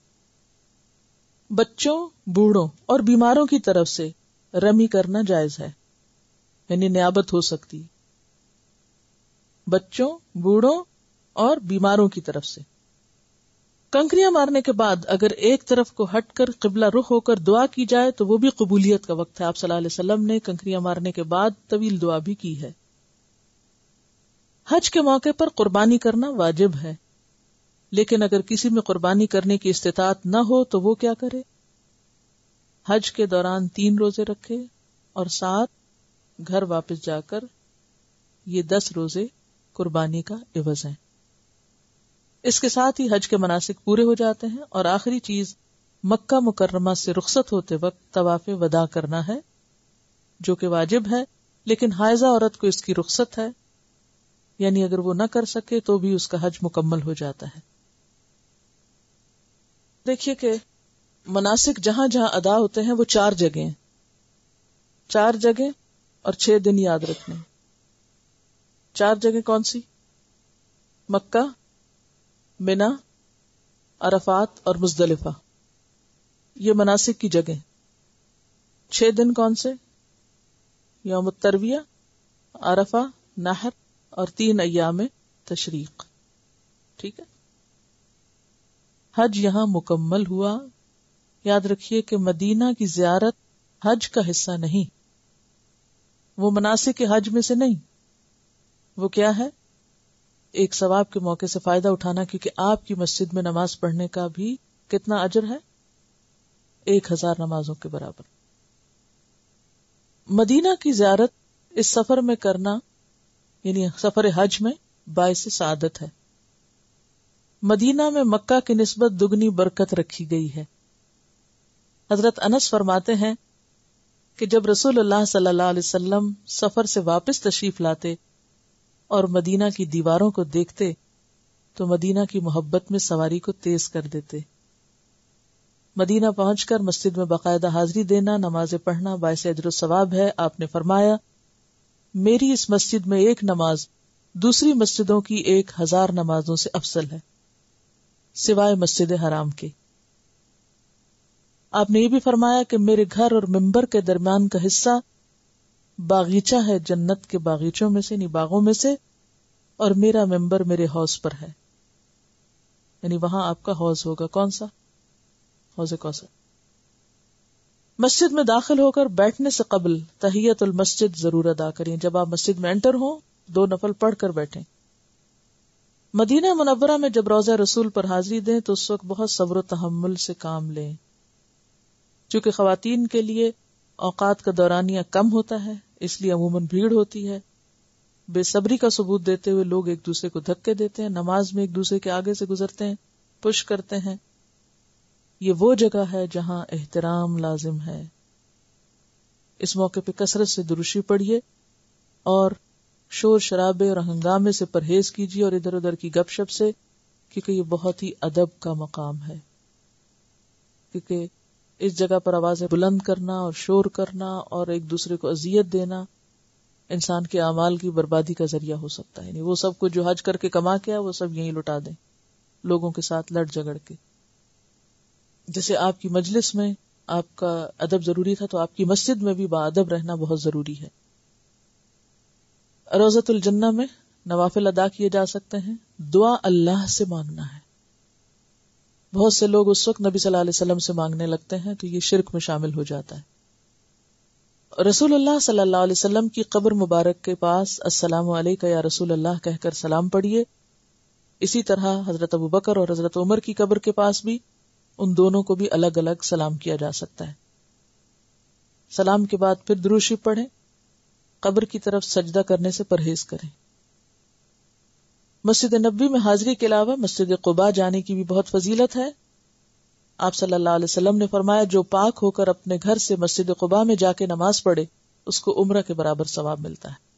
[SPEAKER 1] بچوں، بوڑھوں اور بیماروں کی طرف سے رمی کرنا جائز ہے، یعنی نیابت ہو سکتی، بچوں، بوڑھوں اور بیماروں کی طرف سے۔ کنکریاں مارنے کے بعد اگر ایک طرف کو ہٹ کر قبلہ رخ ہو کر دعا کی جائے تو وہ بھی قبولیت کا وقت ہے۔ آپ صلی اللہ علیہ وسلم نے کنکریاں مارنے کے بعد طویل دعا بھی کی ہے۔ حج کے موقع پر قربانی کرنا واجب ہے، لیکن اگر کسی میں قربانی کرنے کی استطاعت نہ ہو تو وہ کیا کرے؟ حج کے دوران 3 روزے رکھے اور 7 گھر واپس جا کر، یہ 10 روزے قربانی کا عوض ہیں۔ اس کے ساتھ ہی حج کے مناسک پورے ہو جاتے ہیں، اور آخری چیز مکہ مکرمہ سے رخصت ہوتے وقت طواف وداع کرنا ہے، جو کہ واجب ہے، لیکن حائضہ عورت کو اس کی رخصت ہے، یعنی اگر وہ نہ کر سکے تو بھی اس کا حج مکمل ہو جاتا ہے۔ دیکھیے کہ مناسک جہاں جہاں ادا ہوتے ہیں وہ 4 جگہیں، 4 جگہ اور 6 دن یاد رکھنے۔ 4 جگہ کون سی؟ مکہ، منا، عرفات اور مزدلفہ، یہ مناسک کی جگہ۔ 6 دن کون سے؟ یوم الترویہ، عرفہ، نحر اور 3 ایام تشریق۔ ٹھیک ہے، حج یہاں مکمل ہوا۔ یاد رکھیے کہ مدینہ کی زیارت حج کا حصہ نہیں، وہ مناسک کے حج میں سے نہیں۔ وہ کیا ہے؟ ایک ثواب کے موقع سے فائدہ اٹھانا، کیونکہ آپ کی مسجد میں نماز پڑھنے کا بھی کتنا اجر ہے؟ 1000 نمازوں کے برابر۔ مدینہ کی زیارت اس سفر میں کرنا، یعنی سفر حج میں، باعث سعادت ہے۔ مدینہ میں مکہ کی نسبت دگنی برکت رکھی گئی ہے۔ حضرت انس فرماتے ہیں کہ جب رسول اللہ صلی اللہ علیہ وسلم سفر سے واپس تشریف لاتے اور مدینہ کی دیواروں کو دیکھتے تو مدینہ کی محبت میں سواری کو تیز کر دیتے۔ مدینہ پہنچ کر مسجد میں باقاعدہ حاضری دینا، نمازیں پڑھنا باعث اجر و ثواب ہے۔ آپ نے فرمایا، میری اس مسجد میں ایک نماز دوسری مسجدوں کی 1000 نمازوں سے افضل ہے، سوائے مسجد حرام کے۔ آپ نے یہ بھی فرمایا کہ میرے گھر اور ممبر کے درمیان کا حصہ باغیچہ ہے جنت کے باغیچوں میں سے، یعنی باغوں میں سے، اور میرا ممبر میرے حوض پر ہے، یعنی وہاں آپ کا حوض ہوگا۔ کون سا؟ حوض کوثر۔ مسجد میں داخل ہو کر بیٹھنے سے قبل تحیت المسجد ضرور ادا کریں۔ جب آپ مسجد میں انٹر ہوں 2 نفل پڑھ کر بیٹھیں۔ مدینہ منورہ میں جب روضہ رسول پر حاضری دیں تو اس وقت بہت صبر و تحمل سے کام لیں، چونکہ خواتین کے لیے اوقات کا دورانیہ کم ہوتا ہے، اس لیے عموماً بھیڑ ہوتی ہے۔ بے صبری کا ثبوت دیتے ہوئے لوگ ایک دوسرے کو دھکے دیتے ہیں، نماز میں ایک دوسرے کے آگے سے گزرتے ہیں، پش کرتے ہیں۔ یہ وہ جگہ ہے جہاں احترام لازم ہے۔ اس موقع پہ کثرت سے درودی پڑھیے اور شور شرابے اور ہنگامے سے پرہیز کیجیے اور ادھر ادھر کی گپ شپ سے، کیونکہ یہ بہت ہی ادب کا مقام ہے۔ کیونکہ اس جگہ پر آوازیں بلند کرنا اور شور کرنا اور ایک دوسرے کو اذیت دینا انسان کے اعمال کی بربادی کا ذریعہ ہو سکتا ہے۔ یعنی وہ سب کچھ جو حج کر کے کما کے وہ سب یہیں لٹا دیں لوگوں کے ساتھ لڑ جگڑ کے۔ جیسے آپ کی مجلس میں آپ کا ادب ضروری تھا، تو آپ کی مسجد میں بھی باادب رہنا بہت ضروری ہے۔ روضۃ الجنہ میں نوافل ادا کیے جا سکتے ہیں، دعا اللہ سے مانگنا ہے۔ بہت سے لوگ اس وقت نبی صلی اللہ علیہ وسلم سے مانگنے لگتے ہیں تو یہ شرک میں شامل ہو جاتا ہے۔ رسول اللہ صلی اللہ علیہ وسلم کی قبر مبارک کے پاس السلام علیکہ یا رسول اللہ کہہ کر سلام پڑھیے۔ اسی طرح حضرت ابوبکر اور حضرت عمر کی قبر کے پاس بھی ان دونوں کو بھی الگ الگ سلام کیا جا سکتا ہے۔ سلام کے بعد پھر درود شریف پڑھیں، قبر کی طرف سجدہ کرنے سے پرہیز کریں۔ مسجد نبوی میں حاضری کے علاوہ مسجد قباء جانے کی بھی بہت فضیلت ہے۔ آپ صلی اللہ علیہ وسلم نے فرمایا، جو پاک ہو کر اپنے گھر سے مسجد قباء میں جا کے نماز پڑھے اس کو عمرہ کے برابر ثواب ملتا ہے۔